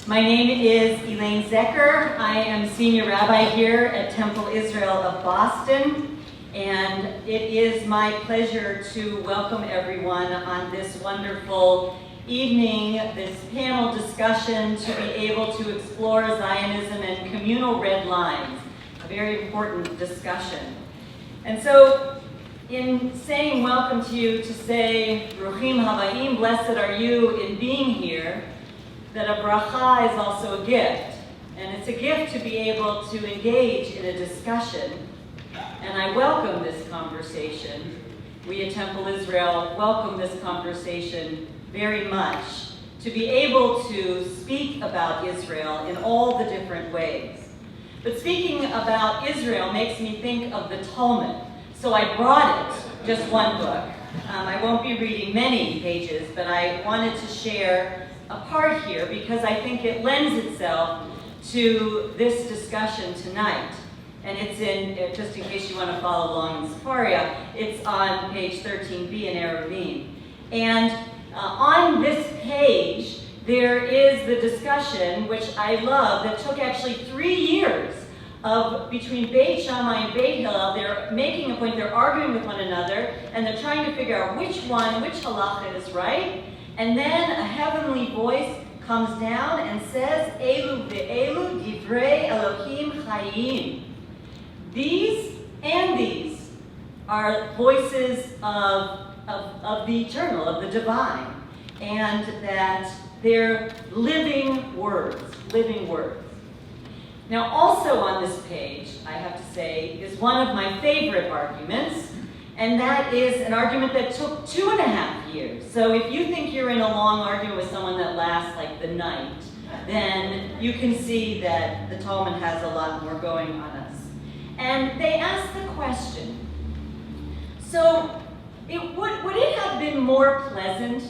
My name is Elaine Zecker. I am Senior Rabbi here at Temple Israel of Boston, and it is my pleasure to welcome everyone on this wonderful evening, this panel discussion to be able to explore Zionism and communal red lines, a very important discussion. And so, in saying welcome to you, to say, Ruchim Habayim, blessed are you in being here, that a bracha is also a gift. And it's a gift to be able to engage in a discussion. And I welcome this conversation. We at Temple Israel welcome this conversation very much, to be able to speak about Israel in all the different ways. But speaking about Israel makes me think of the Talmud. So I brought it, just one book. I won't be reading many pages, but I wanted to share a part here because I think it lends itself to this discussion tonight. And it's in, just in case you want to follow along in Sefaria, it's on page 13b in Eruvin. And on this page, there is the discussion, which I love, that took actually 3 years of between Beit Shammai and Beit Hillel. They're making a point, they're arguing with one another, and they're trying to figure out which halacha is right. And then a heavenly voice comes down and says, Elu ve'elu divrei Elohim chayim. These and these are voices of the eternal, of the divine, and that they're living words, living words. Now, also on this page, I have to say, is one of my favorite arguments, and that is an argument that took 2.5 years. So if you think you're in a long argument with someone that lasts like the night, then you can see that the Talmud has a lot more going on us. And they asked the question, so would it have been more pleasant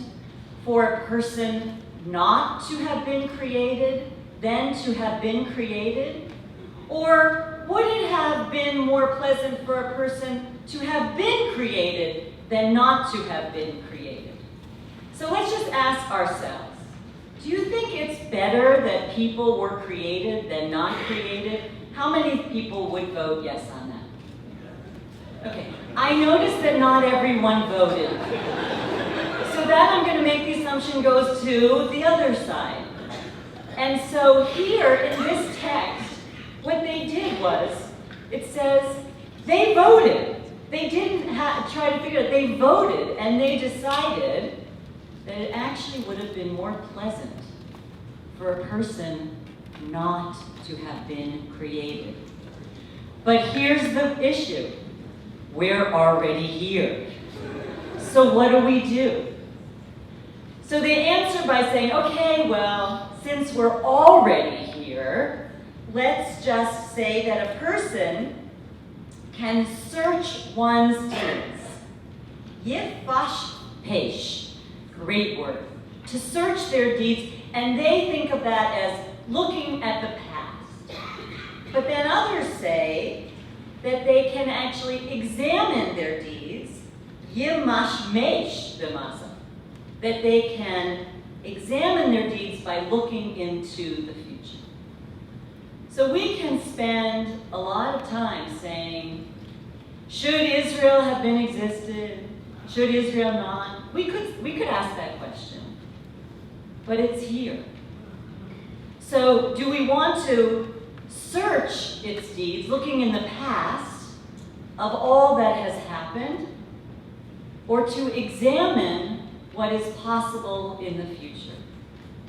for a person not to have been created than to have been created? Or would it have been more pleasant for a person to have been created than not to have been created? So let's just ask ourselves, do you think it's better that people were created than not created? How many people would vote yes on that? Okay, I noticed that not everyone voted. So that, I'm going to make the assumption, goes to the other side. And so here in this text, what they did was, it says, they voted. They didn't try to figure it out. They voted, and they decided that it actually would have been more pleasant for a person not to have been created. But here's the issue. We're already here. So what do we do? So they answer by saying, okay, well, since we're already here, let's just say that a person can search one's deeds. Yifash pesh, great word. To search their deeds, and they think of that as looking at the past. But then others say that they can actually examine their deeds, yimash mesh b'masa, that they can examine their deeds by looking into the future. So we can spend a lot of time saying, should Israel have been existed? Should Israel not? We could ask that question, but it's here. So do we want to search its deeds, looking in the past of all that has happened, or to examine what is possible in the future,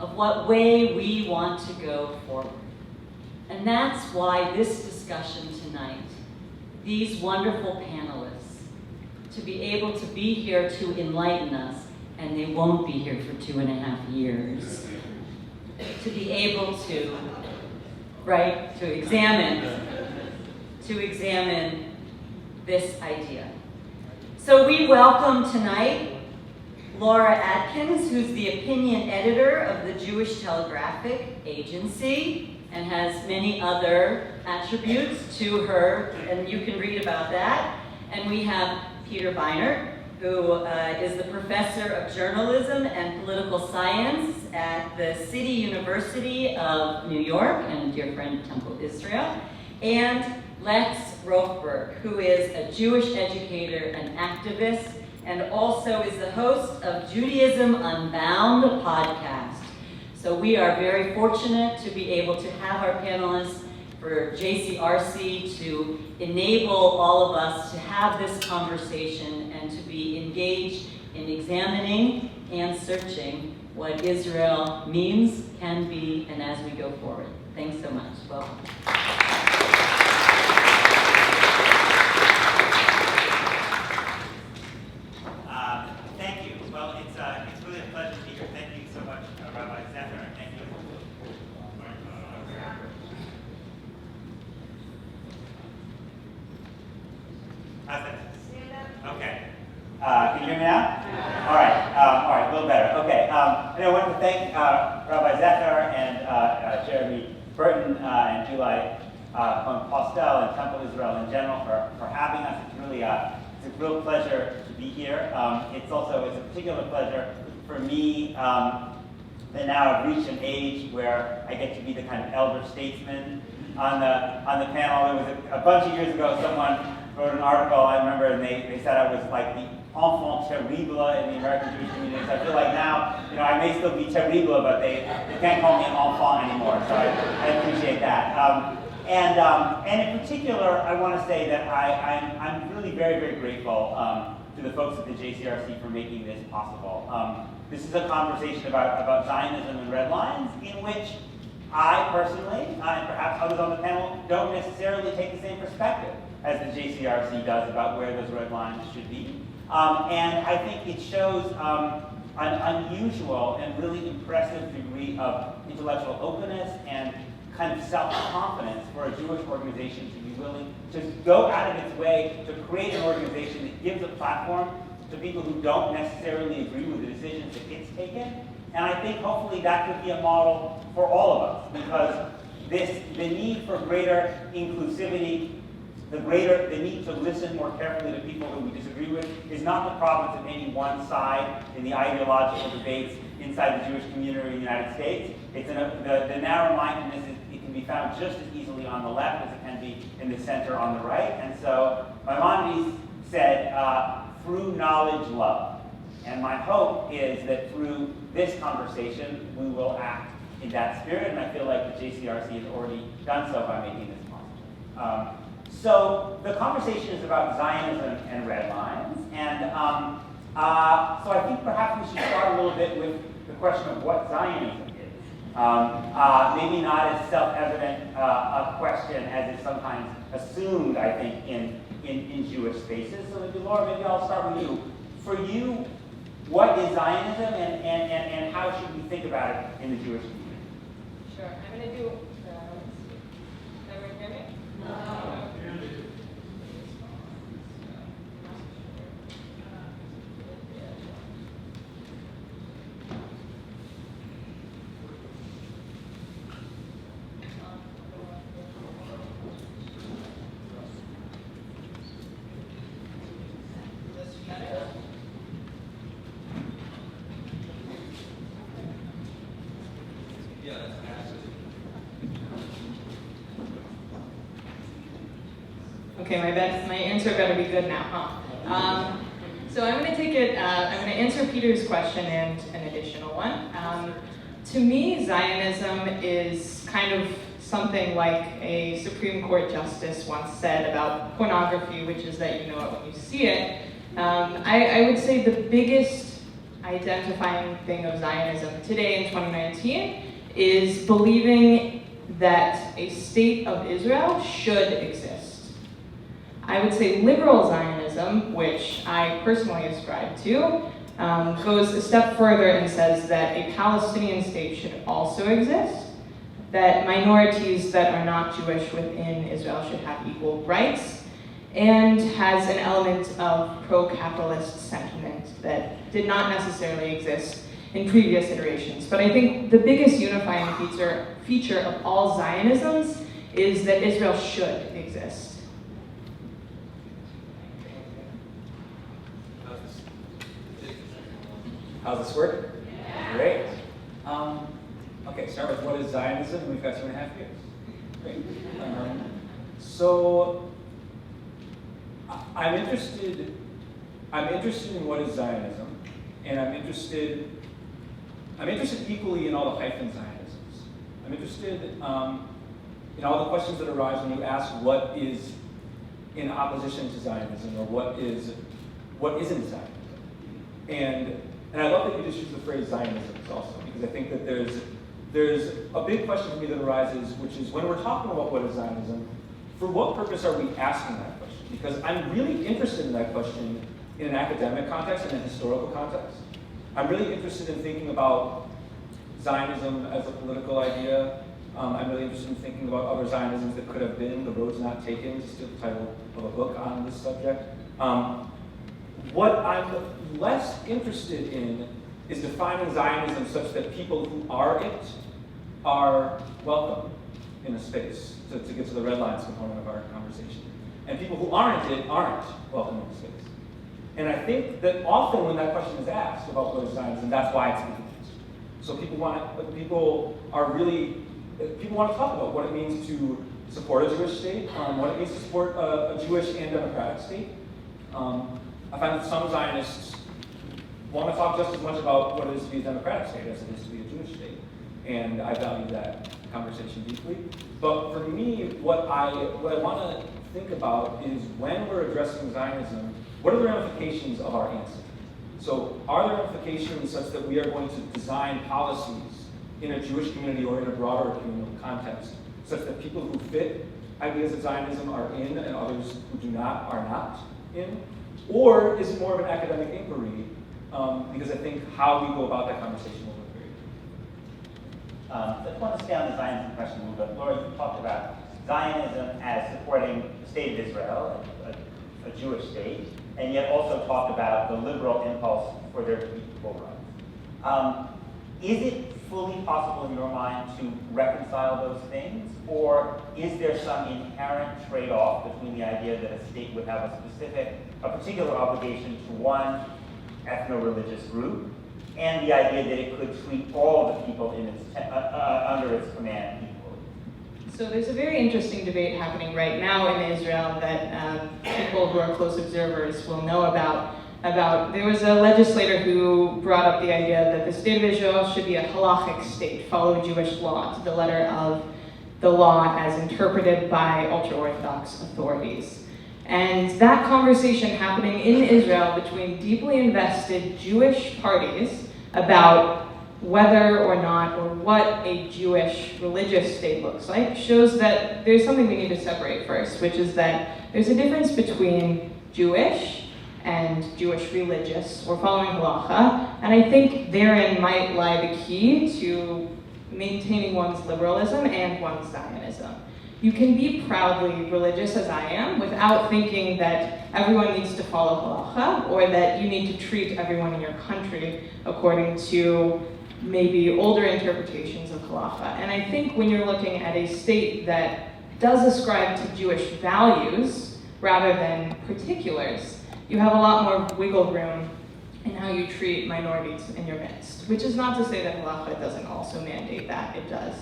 of what way we want to go forward? And that's why this discussion tonight, these wonderful panelists, to be able to be here to enlighten us, and they won't be here for 2.5 years, to be able to, right, to examine this idea. So we welcome tonight Laura Atkins, who's the opinion editor of the Jewish Telegraphic Agency, and has many other attributes to her, and you can read about that. And we have Peter Beinert, who is the professor of journalism and political science at the City University of New York, and a dear friend, Temple Israel, and Lex Rothberg, who is a Jewish educator and activist, and also is the host of Judaism Unbound podcast. So we are very fortunate to be able to have our panelists for JCRC to enable all of us to have this conversation and to be engaged in examining and searching what Israel means, can be, and as we go forward. Thanks so much. Welcome. Thank you. Well, it's really a pleasure to be here. Thank you so much, Rabbi Zephyr. Thank you. How's that? Okay. Can you hear me now? All right, a little better. Okay. And I want to thank Rabbi Zephyr and Jeremy Burton and July Postel and Temple Israel in general for having us. It's really it's a real pleasure to be here. It's a particular pleasure for me that now I've reached an age where I get to be the kind of elder statesman on the panel. There was a bunch of years ago, someone wrote an article, I remember, and they said I was like the enfant terrible in the American Jewish community. So I feel like now, I may still be terrible, but they can't call me an enfant anymore. So I appreciate that. And in particular, I want to say that I'm really very, very grateful to the folks at the JCRC for making this possible. This is a conversation about Zionism and red lines, in which I personally, and perhaps others on the panel, don't necessarily take the same perspective as the JCRC does about where those red lines should be. And I think it shows an unusual and really impressive degree of intellectual openness and kind of self-confidence for a Jewish organization to be willing to go out of its way to create an organization that gives a platform to people who don't necessarily agree with the decisions that it's taken. And I think hopefully that could be a model for all of us, because the need for greater inclusivity, the need to listen more carefully to people who we disagree with is not the province of any one side in the ideological debates inside the Jewish community in the United States. It's the narrow-mindedness, it can be found just as easily on the left as it can be in the center on the right. And so Maimonides said, through knowledge, love. And my hope is that through this conversation, we will act in that spirit, and I feel like the JCRC has already done so by making this possible. So the conversation is about Zionism and red lines, and so I think perhaps we should start a little bit with the question of what Zionism is. Maybe not as self-evident a question as is sometimes assumed, I think, in Jewish spaces. So maybe, Laura, maybe I'll start with you. For you, what is Zionism, and how should we think about it in the Jewish community? Sure. I'm going to do, can everyone hear me? No. Okay, my answer better be good now, huh? So I'm going to take it, I'm going to answer Peter's question and an additional one. To me, Zionism is kind of something like a Supreme Court justice once said about pornography, which is that you know it when you see it. I would say the biggest identifying thing of Zionism today in 2019 is believing that a state of Israel should exist. I would say liberal Zionism, which I personally ascribe to, goes a step further and says that a Palestinian state should also exist, that minorities that are not Jewish within Israel should have equal rights, and has an element of pro-capitalist sentiment that did not necessarily exist in previous iterations. But I think the biggest unifying feature of all Zionisms is that Israel should exist. How's this work? Yeah. Great. Okay, start with what is Zionism? We've got 2.5 years. Great. So I'm interested in what is Zionism, and I'm interested equally in all the hyphen Zionisms. I'm interested in all the questions that arise when you ask what is in opposition to Zionism, or what isn't Zionism. And I love that you just use the phrase Zionism also, because I think that there's a big question for me that arises, which is when we're talking about what is Zionism, for what purpose are we asking that question? Because I'm really interested in that question in an academic context and a historical context. I'm really interested in thinking about Zionism as a political idea. I'm really interested in thinking about other Zionisms that could have been. The Road's Not Taken, to steal the title of a book on this subject. What I'm less interested in is defining Zionism such that people who are it are welcome in a space, to get to the red lines component of our conversation. And people who aren't it aren't welcome in a space. And I think that often when that question is asked about what is Zionism, that's why it's being asked. So people want to talk about what it means to support a Jewish state, what it means to support a Jewish and democratic state. I find that some Zionists want to talk just as much about what it is to be a democratic state as it is to be a Jewish state. And I value that conversation deeply. But for me, what I want to think about is when we're addressing Zionism, what are the ramifications of our answer? So are there ramifications such that we are going to design policies in a Jewish community or in a broader communal context, such that people who fit ideas of Zionism are in and others who do not are not in? Or is it more of an academic inquiry? Because I think how we go about that conversation will look very different. Let's want to stay on the Zionism question a little bit. Laura, you talked about Zionism as supporting the state of Israel, a Jewish state, and yet also talked about the liberal impulse for there to be equal rights. Is it fully possible in your mind to reconcile those things, or is there some inherent trade-off between the idea that a state would have a particular obligation to one ethno-religious group, and the idea that it could treat all of the people in under its command equally? So there's a very interesting debate happening right now in Israel that people who are close observers will know about. There was a legislator who brought up the idea that the state of Israel should be a halachic state, follow Jewish law to the letter of the law as interpreted by ultra-Orthodox authorities. And that conversation happening in Israel between deeply invested Jewish parties about whether or not or what a Jewish religious state looks like shows that there's something we need to separate first, which is that there's a difference between Jewish and Jewish religious, or following halacha, and I think therein might lie the key to maintaining one's liberalism and one's Zionism. You can be proudly religious as I am without thinking that everyone needs to follow halacha, or that you need to treat everyone in your country according to maybe older interpretations of halacha. And I think when you're looking at a state that does ascribe to Jewish values rather than particulars, you have a lot more wiggle room in how you treat minorities in your midst, which is not to say that halacha doesn't also mandate that, it does.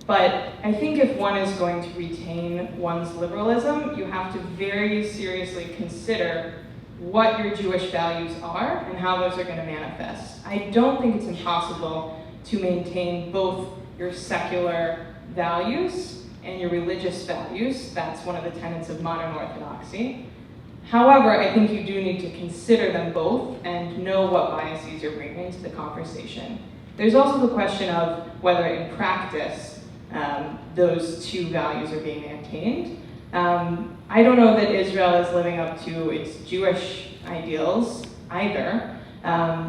But I think if one is going to retain one's liberalism, you have to very seriously consider what your Jewish values are and how those are going to manifest. I don't think it's impossible to maintain both your secular values and your religious values. That's one of the tenets of modern Orthodoxy. However, I think you do need to consider them both and know what biases you're bringing into the conversation. There's also the question of whether in practice those two values are being maintained. I don't know that Israel is living up to its Jewish ideals either.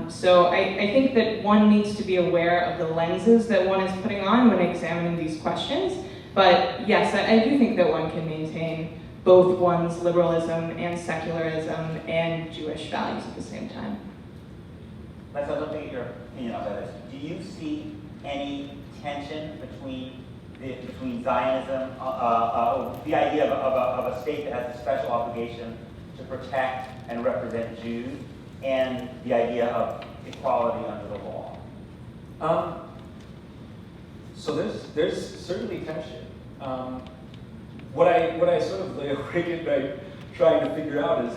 So I think that one needs to be aware of the lenses that one is putting on when examining these questions. But yes, I do think that one can maintain both one's liberalism and secularism and Jewish values at the same time. Let's look at your opinion on this. Do you see any tension between Zionism, the idea of a state that has a special obligation to protect and represent Jews, and the idea of equality under the law? So there's certainly tension. What I sort of lay awake at night trying to figure out is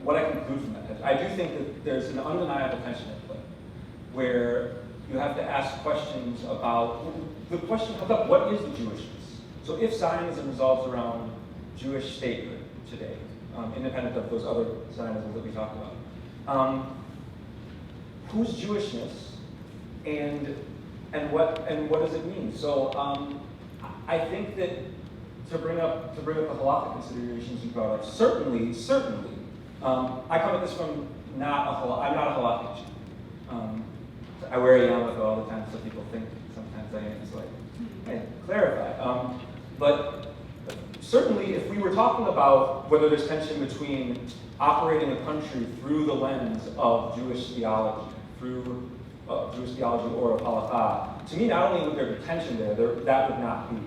what I conclude from that. I do think that there's an undeniable tension at play, where you have to ask questions about the question about what is the Jewishness. So if Zionism resolves around Jewish statehood today, independent of those other Zionisms that we talked about, whose Jewishness and what does it mean? So I think that to bring up the halakhic considerations you brought up, certainly, I come at this from I'm not a halakhic Jew. I wear a yarmulke all the time, so people think sometimes I am. So I clarify. But certainly, if we were talking about whether there's tension between operating a country through the lens of Jewish theology, through Jewish theology or of halakha, to me, not only would there be tension there, that would not be.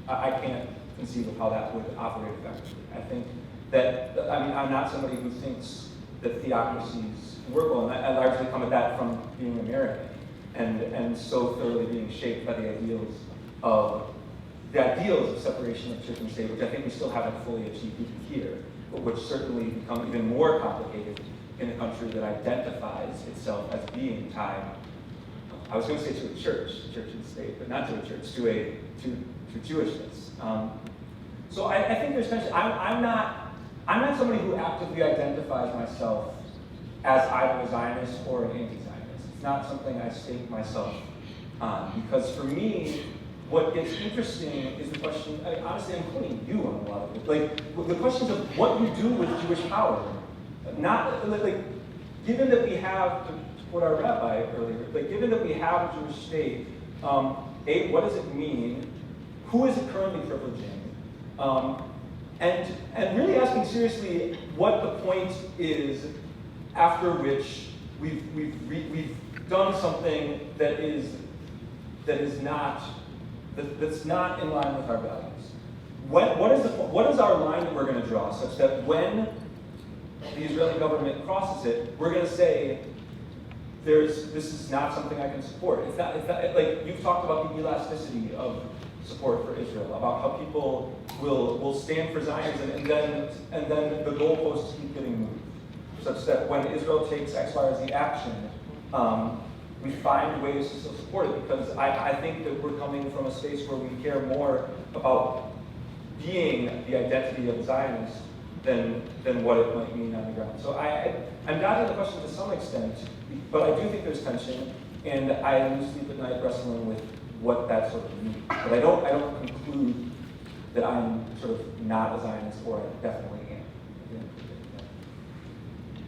I can't conceive of how that would operate effectively. I think that, I'm not somebody who thinks that theocracies work well, and I largely come at that from being American, and so thoroughly being shaped by the ideals of separation of church and state, which I think we still haven't fully achieved even here, but which certainly become even more complicated in a country that identifies itself as being tied, I was going to say to a church and state, but not to a church, to Jewishness. So I think there's tension. I'm not somebody who actively identifies myself as either a Zionist or an anti-Zionist. It's not something I stake myself on, because for me, what gets interesting is the question, honestly, I'm quoting you on a lot of it, like the questions of what you do with Jewish power. Not, given that we have, to quote our rabbi earlier, given that we have a Jewish state, what does it mean? Who is it currently privileging? And really asking seriously what the point is after which we've done something that's not in line with our values. What is our line that we're going to draw such that when the Israeli government crosses it, we're going to say, this is not something I can support. It's not, like you've talked about the elasticity of support for Israel, about how people will stand for Zionism, and then the goalposts keep getting moved, such that when Israel takes X, Y, or Z action, we find ways to still support it, because I think that we're coming from a space where we care more about being the identity of Zionists than what it might mean on the ground. So I'm dodging the question to some extent, but I do think there's tension, and I lose sleep at night wrestling with what that sort of means. But I don't conclude that I'm sort of not a Zionist, or I definitely am.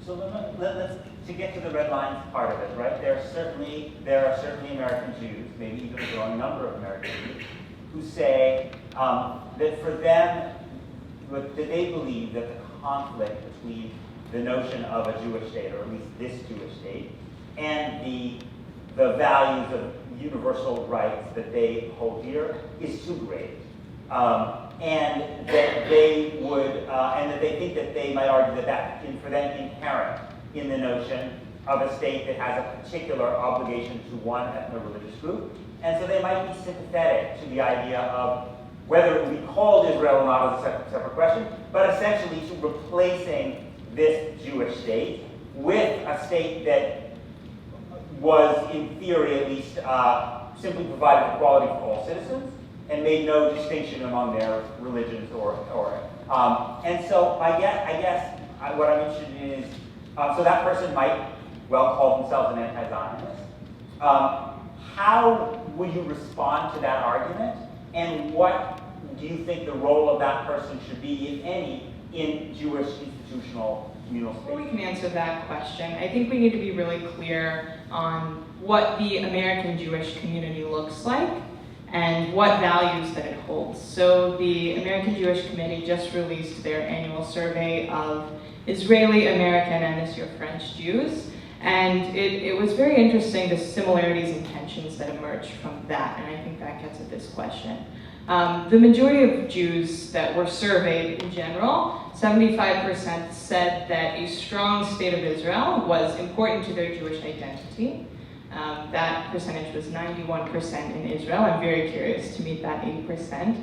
So let's to get to the red lines part of it, right? There are certainly American Jews, maybe even a growing number of American Jews, who say that for them, that they believe that the conflict between the notion of a Jewish state, or at least this Jewish state, and the values of universal rights that they hold dear is too great, and that they would, and that they think that they might argue that for them inherent in the notion of a state that has a particular obligation to one ethno-religious group, and so they might be sympathetic to the idea of whether it would be called Israel or not is a separate question, but essentially to replacing this Jewish state with a state that was, in theory at least, simply provided equality for all citizens and made no distinction among their religions and so I guess what I'm interested in is, so that person might well call themselves an anti-Zionist. How would you respond to that argument, and what do you think the role of that person should be, if any, in Jewish institutional communal space? Before we can answer that question, I think we need to be really clear on what the American Jewish community looks like and what values that it holds. So the American Jewish Committee just released their annual survey of Israeli, American, and this year French Jews. And it was very interesting, the similarities and tensions that emerged from that, and I think that gets at this question. The majority of Jews that were surveyed in general, 75% said that a strong state of Israel was important to their Jewish identity. That percentage was 91% in Israel. I'm very curious to meet that 8%.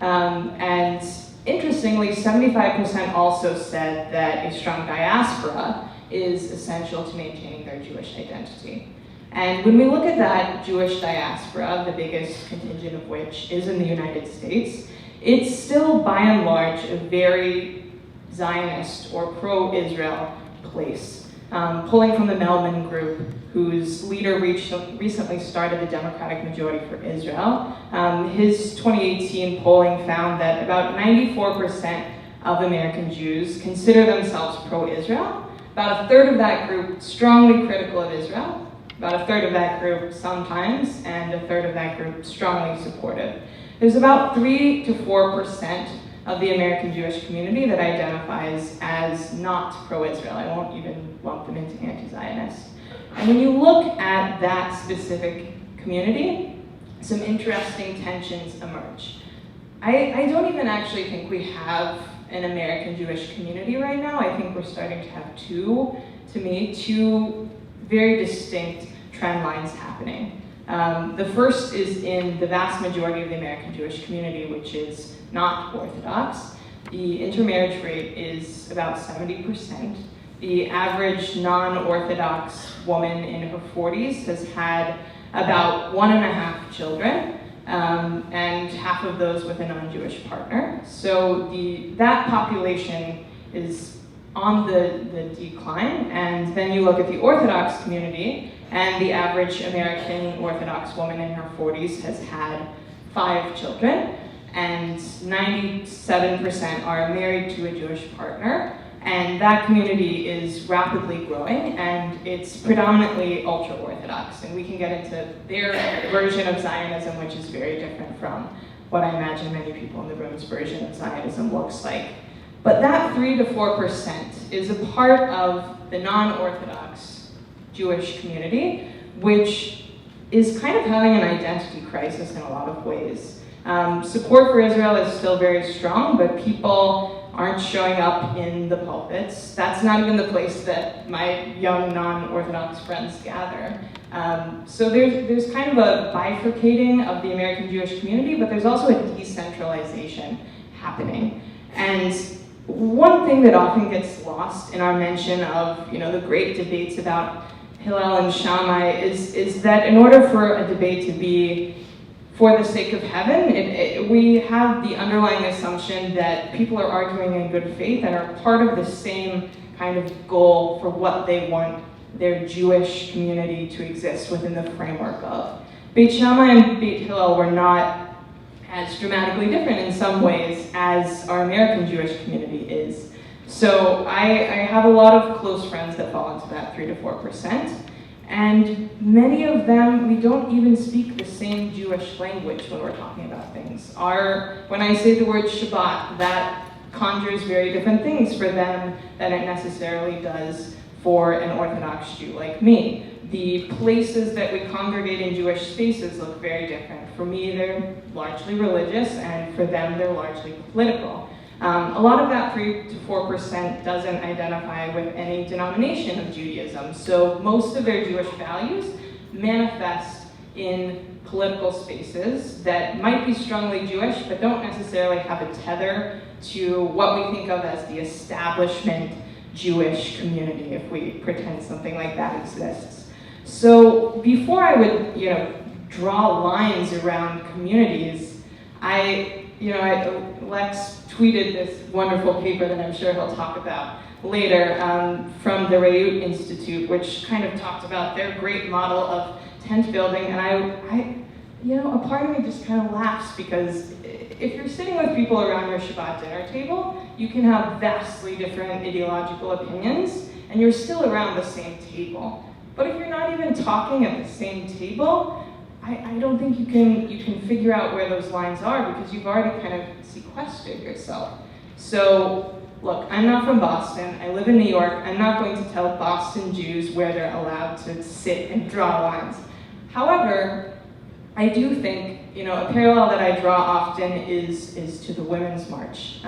And interestingly, 75% also said that a strong diaspora is essential to maintaining their Jewish identity. And when we look at that Jewish diaspora, the biggest contingent of which is in the United States, it's still by and large a very Zionist or pro-Israel place. Pulling from the Melman Group, whose leader recently started the Democratic Majority for Israel, his 2018 polling found that about 94% of American Jews consider themselves pro-Israel. About a third of that group strongly critical of Israel, about a third of that group sometimes, and a third of that group strongly supportive. There's about 3 to 4% of the American Jewish community that identifies as not pro-Israel. I won't even lump them into anti-Zionist. And when you look at that specific community, some interesting tensions emerge. I don't even actually think we have an American Jewish community right now. I think we're starting to have two very distinct trend lines happening. The first is in the vast majority of the American Jewish community, which is not Orthodox. The intermarriage rate is about 70%. The average non-Orthodox woman in her 40s has had about 1.5 children, and half of those with a non-Jewish partner. So that population is on the decline, and then you look at the Orthodox community, and the average American Orthodox woman in her 40s has had 5 children, and 97% are married to a Jewish partner, and that community is rapidly growing, and it's predominantly ultra-Orthodox, and we can get into their version of Zionism, which is very different from what I imagine many people in the room's version of Zionism looks like. But that 3 to 4% is a part of the non-Orthodox Jewish community, which is kind of having an identity crisis in a lot of ways. Support for Israel is still very strong, but people aren't showing up in the pulpits. That's not even the place that my young non-Orthodox friends gather. So there's kind of a bifurcating of the American Jewish community, but there's also a decentralization happening. And one thing that often gets lost in our mention of the great debates about Hillel and Shammai is that in order for a debate to be for the sake of heaven, we have the underlying assumption that people are arguing in good faith and are part of the same kind of goal for what they want their Jewish community to exist within the framework of. Beit Shammai and Beit Hillel were not as dramatically different in some ways as our American Jewish community is. So I have a lot of close friends that fall into that 3 to 4%. And many of them, we don't even speak the same Jewish language when we're talking about things. When I say the word Shabbat, that conjures very different things for them than it necessarily does for an Orthodox Jew like me. The places that we congregate in Jewish spaces look very different. For me, they're largely religious, and for them, they're largely political. A lot of that 3 to 4% doesn't identify with any denomination of Judaism, so most of their Jewish values manifest in political spaces that might be strongly Jewish, but don't necessarily have a tether to what we think of as the establishment Jewish community, if we pretend something like that exists. So before I would, draw lines around communities, Lex tweeted this wonderful paper that I'm sure he'll talk about later from the Reut Institute, which kind of talked about their great model of tent building, and a part of me just kind of laughs because if you're sitting with people around your Shabbat dinner table, you can have vastly different ideological opinions, and you're still around the same table. But if you're not even talking at the same table, I don't think you can figure out where those lines are because you've already kind of sequestered yourself. So, look, I'm not from Boston. I live in New York. I'm not going to tell Boston Jews where they're allowed to sit and draw lines. However, I do think a parallel that I draw often is to the Women's March.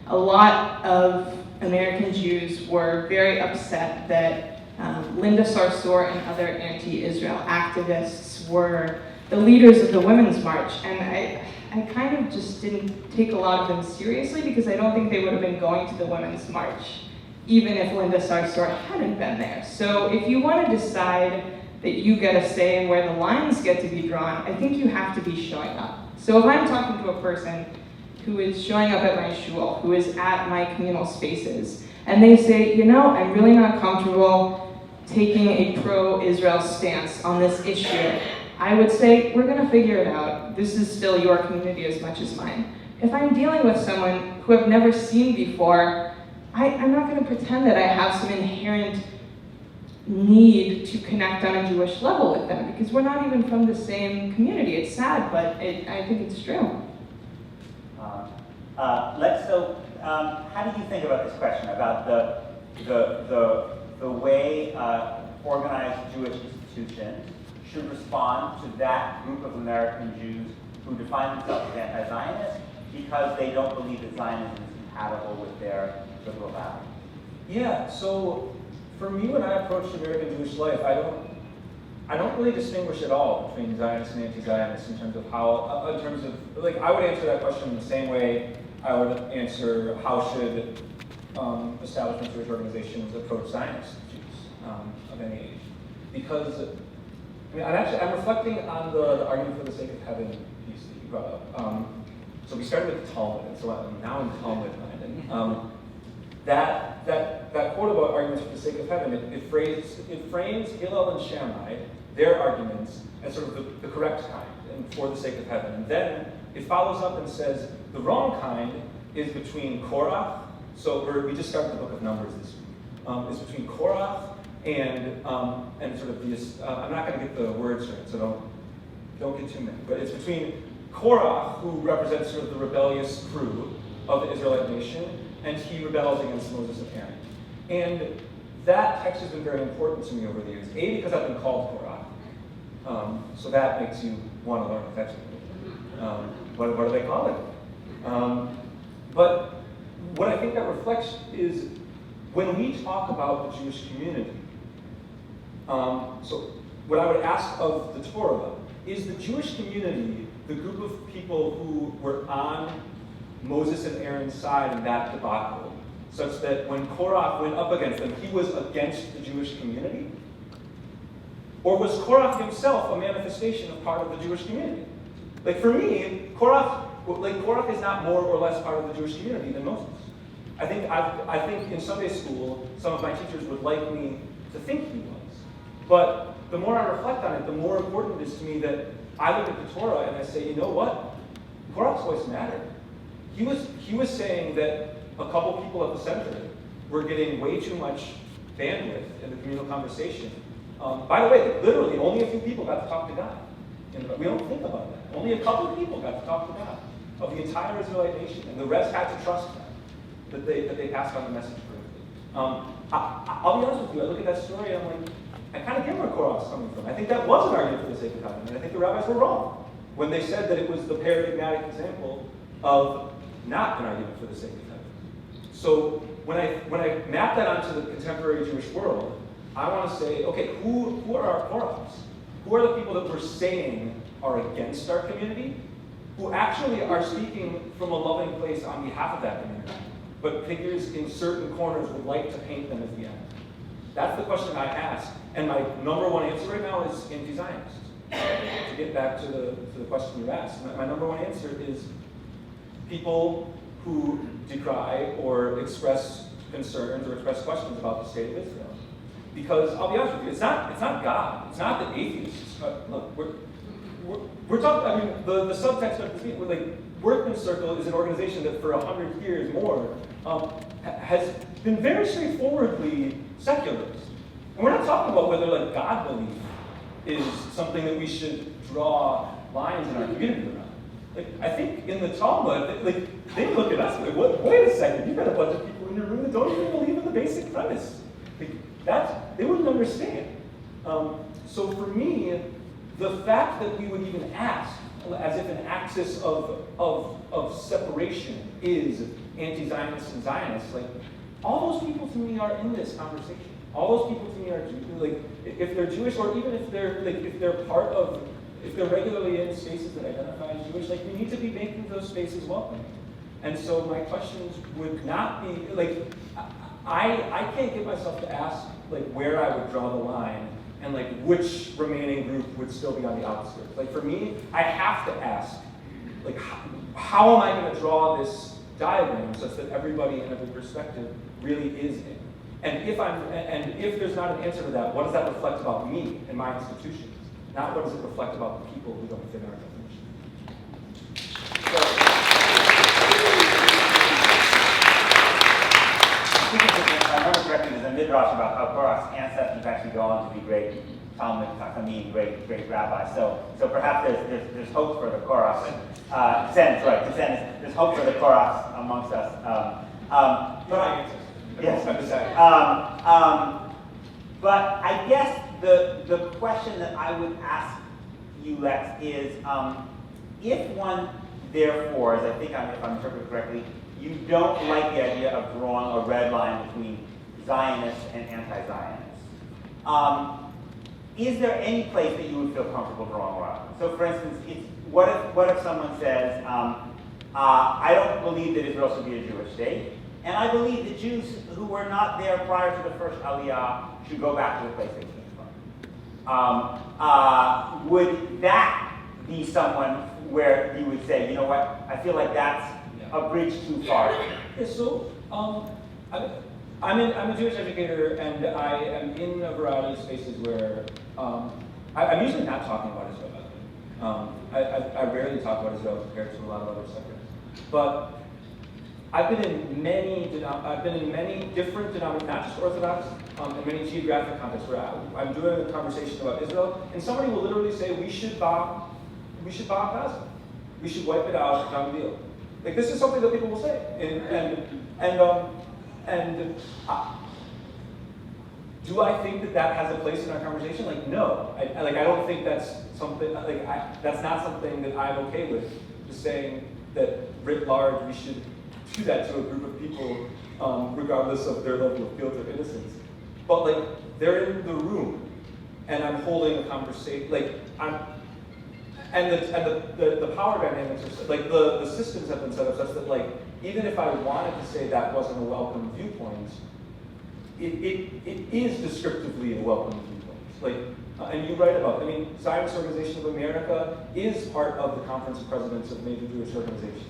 A lot of American Jews were very upset that Linda Sarsour and other anti-Israel activists were the leaders of the Women's March, and I kind of just didn't take a lot of them seriously because I don't think they would have been going to the Women's March even if Linda Sarsour hadn't been there. So if you want to decide that you get a say in where the lines get to be drawn, I think you have to be showing up. So if I'm talking to a person who is showing up at my shul, who is at my communal spaces, and they say, I'm really not comfortable taking a pro-Israel stance on this issue, I would say, we're gonna figure it out. This is still your community as much as mine. If I'm dealing with someone who I've never seen before, I'm not gonna pretend that I have some inherent need to connect on a Jewish level with them because we're not even from the same community. It's sad, but I think it's true. How do you think about this question about the way organized Jewish institutions should respond to that group of American Jews who define themselves as anti-Zionist because they don't believe that Zionism is compatible with their liberal values? Yeah, so for me, when I approach American Jewish life, I don't really distinguish at all between Zionists and anti-Zionists in terms of how, I would answer that question in the same way I would answer how should establishment Jewish organizations approach Zionist Jews of any age. Because, I'm reflecting on the argument for the sake of heaven piece that you brought up. So we started with the Talmud, and so now I'm Talmud minded. That quote about arguments for the sake of heaven, it frames Hillel and Shammai, their arguments, as sort of the correct kind, and for the sake of heaven. And then it follows up and says, the wrong kind is between Korach, we just started the book of Numbers this week, is between Korach and sort of this, I'm not going to get the words right, so don't get too many, but it's between Korach, who represents sort of the rebellious crew of the Israelite nation, and he rebels against Moses and Aaron. And that text has been very important to me over the years. A, because I've been called Korach, so that makes you want to learn effectively. What do they call it? But what I think that reflects is when we talk about the Jewish community, so what I would ask of the Torah is the Jewish community the group of people who were on Moses and Aaron's side in that debacle, such that when Korach went up against them, he was against the Jewish community? Or was Korach himself a manifestation of part of the Jewish community? Like for me, Korach is not more or less part of the Jewish community than Moses. I think in Sunday school, some of my teachers would like me to think he was. But the more I reflect on it, the more important it is to me that I look at the Torah and I say, you know what? Korach's voice mattered. He was saying that a couple people at the center were getting way too much bandwidth in the communal conversation. By the way, literally, only a few people got to talk to God. We don't think about that. Only a couple of people got to talk to God of the entire Israelite nation, and the rest had to trust them, that they passed on the message correctly. I'll be honest with you, I look at that story and I'm like, I kind of get where Korach's coming from. I think that was an argument for the sake of heaven, and I think the rabbis were wrong when they said that it was the paradigmatic example of not an argument for the sake of heaven. So when I map that onto the contemporary Jewish world, I want to say, okay, who are our Korachs? Who are the people that we're saying are against our community, who actually are speaking from a loving place on behalf of that community, but figures in certain corners would like to paint them as the enemy? That's the question I ask, and my number one answer right now is anti-Zionist. To get back to the question you asked, my number one answer is people who decry or express concerns or express questions about the state of Israel. Because I'll be honest with you, it's not God, it's not the atheists. Look, we're talking. I mean, the subtext of this meeting, like Workman Circle is an organization that for 100 years more has been very straightforwardly secularist. And we're not talking about whether like God belief is something that we should draw lines in our community around. Like I think in the Talmud, like they look at us like, wait a second, you've got a bunch of people in your room that don't even believe in the basic premise. Like they wouldn't understand. So for me, the fact that we would even ask as if an axis of separation is anti-Zionists and Zionists. Like, all those people to me are in this conversation. All those people to me are, like, if they're Jewish, or even if they're if they're regularly in spaces that identify as Jewish, like, we need to be making those spaces welcoming. And so my questions would not be, like, I can't get myself to ask, like, where I would draw the line and, like, which remaining group would still be on the outskirts. Like, for me, I have to ask, like, how am I going to draw this diagram such that everybody in every perspective really is in? And if there's not an answer to that, what does that reflect about me and my institutions? Not what does it reflect about the people who don't fit our definition. If I remember correctly, there's a midrash about how Korach's ancestors actually go on to be great Talmud Chachamim, great rabbis. So perhaps there's hope for the Korach descendants, right? Descendants. There's hope for the Korachs amongst us. Yes. But I guess the question that I would ask you, Lex, is if one, therefore, as I think if I'm interpreting correctly, you don't like the idea of drawing a red line between Zionists and anti-Zionists. Is there any place that you would feel comfortable drawing a line? So, for instance, what if someone says, I don't believe that Israel should be a Jewish state, and I believe the Jews who were not there prior to the first Aliyah should go back to the place they came from. Would that be someone where you would say, you know what, I feel like that's a bridge too far? Yeah, so I'm a Jewish educator, and I am in a variety of spaces where I'm usually not talking about Israel. I rarely talk about Israel compared to a lot of other sectors, but I've been in many different denominations, not just Orthodox, in many geographic contexts where I'm doing a conversation about Israel, and somebody will literally say, we should bomb Gaza. We should wipe it out, done deal. Like, this is something that people will say. Do I think that has a place in our conversation? Like, no. I don't think that's something, that's not something that I'm okay with, just saying that writ large we should do that to a group of people, regardless of their level of guilt or innocence. But, like, they're in the room, and I'm holding a conversation, like, and the power dynamics are, like, the systems have been set up such that, like, even if I wanted to say that wasn't a welcome viewpoint, it is descriptively a welcome viewpoint. Like, and you write about, Zionist Organization of America is part of the Conference of Presidents of major Jewish organizations.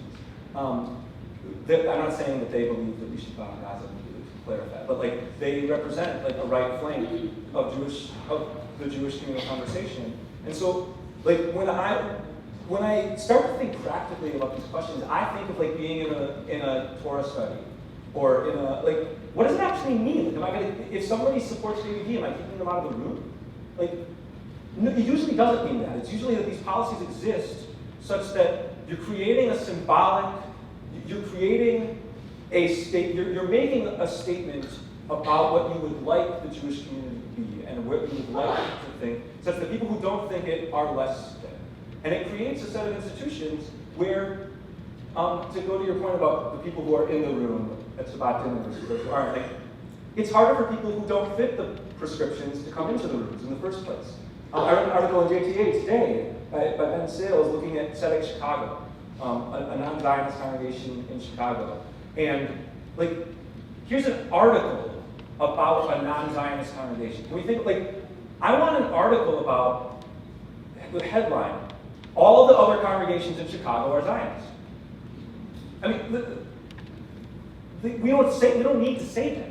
I'm not saying that they believe that we should bomb Gaza, to clarify, but, like, they represent, like, a right flank of the Jewish communal conversation. And so, like, when I start to think practically about these questions, I think of, like, being in a Torah study, or in a, like, what does it actually mean? Like, if somebody supports JVD, am I kicking them out of the room? Like, it usually doesn't mean that. It's usually that these policies exist such that you're creating a symbolic, you're creating a state, you're making a statement about what you would like the Jewish community to be and what you would like to think, such that people who don't think it are less than. And it creates a set of institutions where, to go to your point about the people who are in the room at Shabbat dinner versus those who aren't, like, it's harder for people who don't fit the prescriptions to come into the rooms in the first place. I read an article in JTA today by Ben Sales looking at Tzedek Chicago, a non-Zionist congregation in Chicago. And, like, here's an article about a non-Zionist congregation. Can we think, like, I want an article about, the headline, all the other congregations in Chicago are Zionists. We don't need to say that.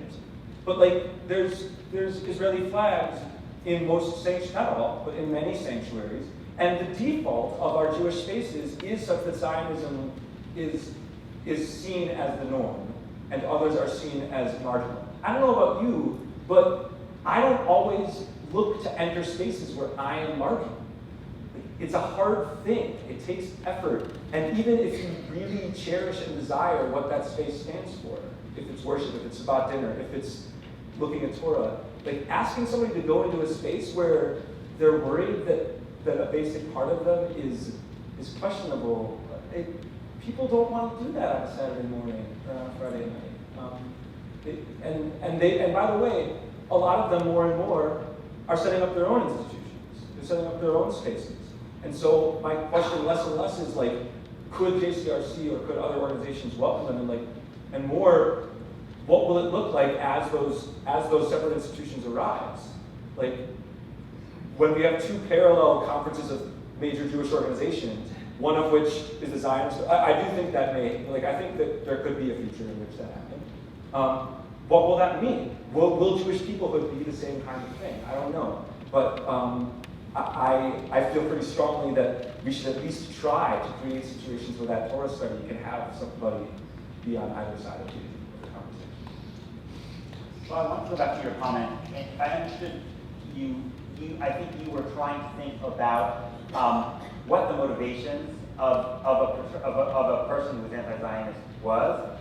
But, like, there's Israeli flags in most sanctuaries, not all, but in many sanctuaries. And the default of our Jewish spaces is such that Zionism is seen as the norm, and others are seen as marginal. I don't know about you, but I don't always look to enter spaces where I am marginal. It's a hard thing. It takes effort. And even if you really cherish and desire what that space stands for, if it's worship, if it's Shabbat dinner, if it's looking at Torah, like, asking somebody to go into a space where they're worried that a basic part of them is is questionable. People don't want to do that on a Saturday morning or on a Friday night. And by the way, a lot of them more and more are setting up their own institutions. They're setting up their own spaces. And so my question less and less is like, could JCRC or could other organizations welcome them, and more, what will it look like as those separate institutions arise? Like, when we have two parallel conferences of major Jewish organizations, one of which is the Zionist, I do think that I think that there could be a future in which that happens. What will that mean? Will Jewish peoplehood be the same kind of thing? I don't know. But I feel pretty strongly that we should at least try to create situations where that Torah study can have somebody be on either side of the conversation. Well, I want to go back to your comment. And if I understood you, I think you were trying to think about what the motivations of a person who was anti-Zionist was,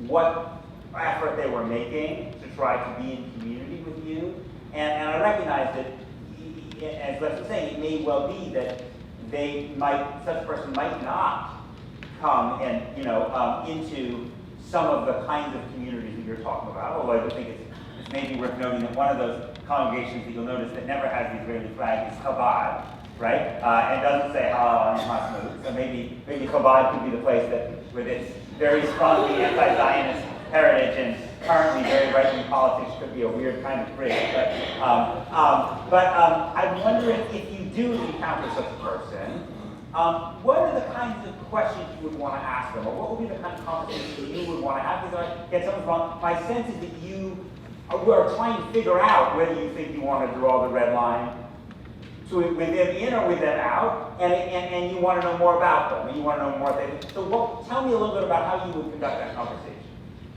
what effort they were making to try to be in community with you, and I recognize that, as Les was saying, it may well be that such a person might not come and into some of the kinds of communities that you're talking about. Although I do think it's maybe worth noting that one of those congregations that you'll notice that never has the Israeli flag is Chabad, right? And doesn't say halal and Mahmoud. So maybe Chabad could be the place that, with its very strongly anti-Zionist heritage and currently very right-wing politics, could be a weird kind of bridge. But I'm wondering if you do encounter such a person, what are the kinds of questions you would want to ask them, or what would be the kind of conversations you would want to have? Because I get something wrong. My sense is that you are trying to figure out whether you think you want to draw the red line with them in or with them out, and you want to know more about them, and you want to know more. So tell me a little bit about how you would conduct that conversation.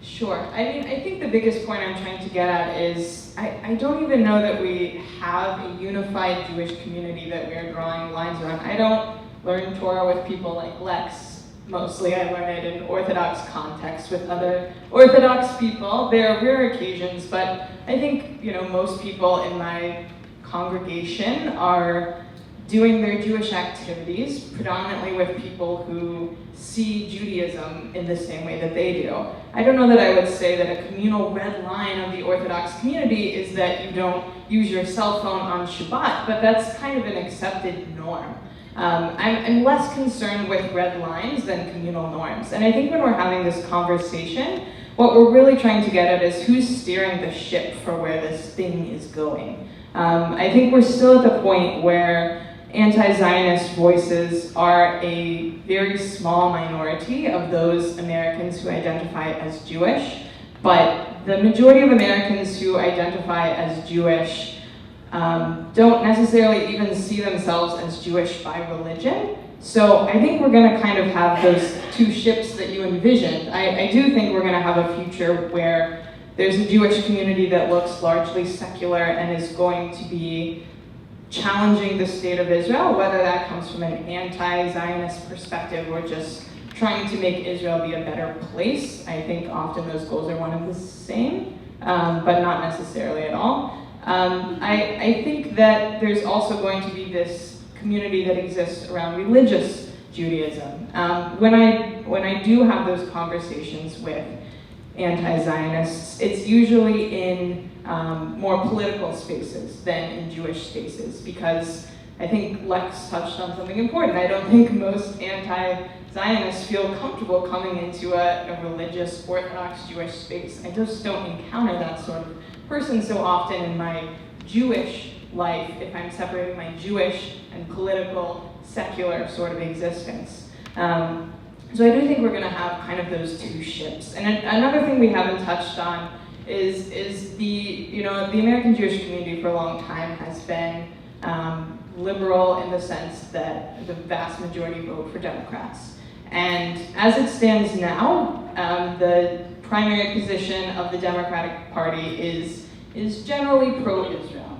Sure. I mean, I think the biggest point I'm trying to get at is I don't even know that we have a unified Jewish community that we are drawing lines around. I don't learn Torah with people like Lex. Mostly I learn it in Orthodox context with other Orthodox people. There are rare occasions, but I think, most people in my congregation are doing their Jewish activities predominantly with people who see Judaism in the same way that they do. I don't know that I would say that a communal red line of the Orthodox community is that you don't use your cell phone on Shabbat, but that's kind of an accepted norm. I'm less concerned with red lines than communal norms. And I think when we're having this conversation, what we're really trying to get at is who's steering the ship for where this thing is going. I think we're still at the point where anti-Zionist voices are a very small minority of those Americans who identify as Jewish, but the majority of Americans who identify as Jewish don't necessarily even see themselves as Jewish by religion. So I think we're going to kind of have those two ships that you envisioned. I do think we're going to have a future where there's a Jewish community that looks largely secular and is going to be challenging the state of Israel, whether that comes from an anti-Zionist perspective or just trying to make Israel be a better place. I think often those goals are one and the same, but not necessarily at all. I think that there's also going to be this community that exists around religious Judaism. When I do have those conversations with anti-Zionists, it's usually in more political spaces than in Jewish spaces, because I think Lex touched on something important. I don't think most anti-Zionists feel comfortable coming into a religious Orthodox Jewish space. I just don't encounter that sort of person so often in my Jewish life, if I'm separating my Jewish and political, secular sort of existence. So I do think we're going to have kind of those two ships. And another thing we haven't touched on is the American Jewish community for a long time has been liberal in the sense that the vast majority vote for Democrats. And as it stands now, the primary position of the Democratic Party is generally pro-Israel.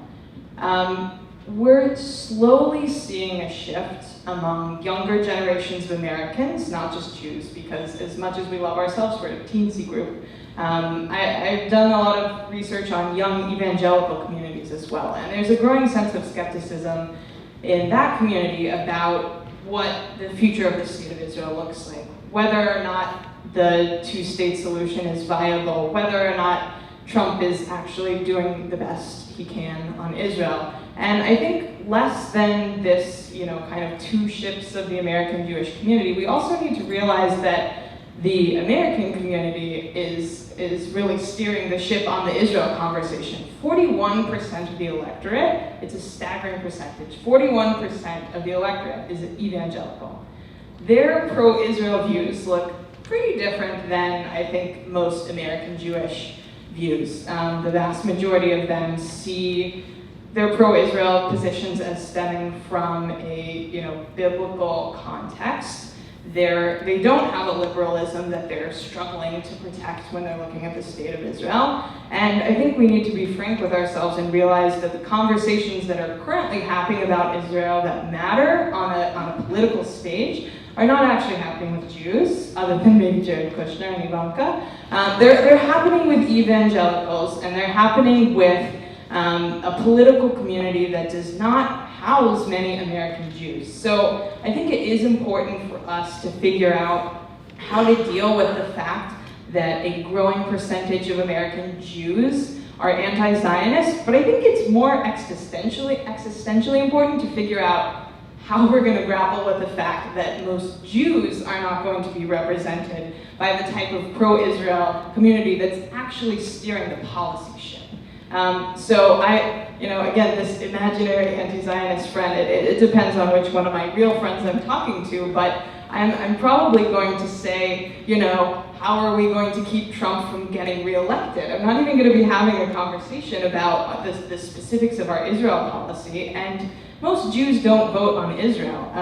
We're slowly seeing a shift among younger generations of Americans, not just Jews, because as much as we love ourselves, we're a teensy group. I've done a lot of research on young evangelical communities as well, and there's a growing sense of skepticism in that community about what the future of the state of Israel looks like, whether or not the two-state solution is viable, whether or not Trump is actually doing the best he can on Israel. And I think less than this, kind of two ships of the American Jewish community, we also need to realize that the American community is really steering the ship on the Israel conversation. 41% of the electorate, it's a staggering percentage, 41% of the electorate is evangelical. Their pro-Israel views look pretty different than, I think, most American Jewish views. The vast majority of them see their pro-Israel positions as stemming from a biblical context. They don't have a liberalism that they're struggling to protect when they're looking at the state of Israel. And I think we need to be frank with ourselves and realize that the conversations that are currently happening about Israel that matter on a political stage are not actually happening with Jews, other than maybe Jared Kushner and Ivanka. They're happening with evangelicals, and they're happening with a political community that does not house many American Jews. So I think it is important for us to figure out how to deal with the fact that a growing percentage of American Jews are anti-Zionist, but I think it's more existentially important to figure out how we're going to grapple with the fact that most Jews are not going to be represented by the type of pro-Israel community that's actually steering the policy ship. So again, this imaginary anti-Zionist friend, it depends on which one of my real friends I'm talking to, but I'm probably going to say, how are we going to keep Trump from getting reelected? I'm not even going to be having a conversation about the specifics of our Israel policy, and most Jews don't vote on Israel.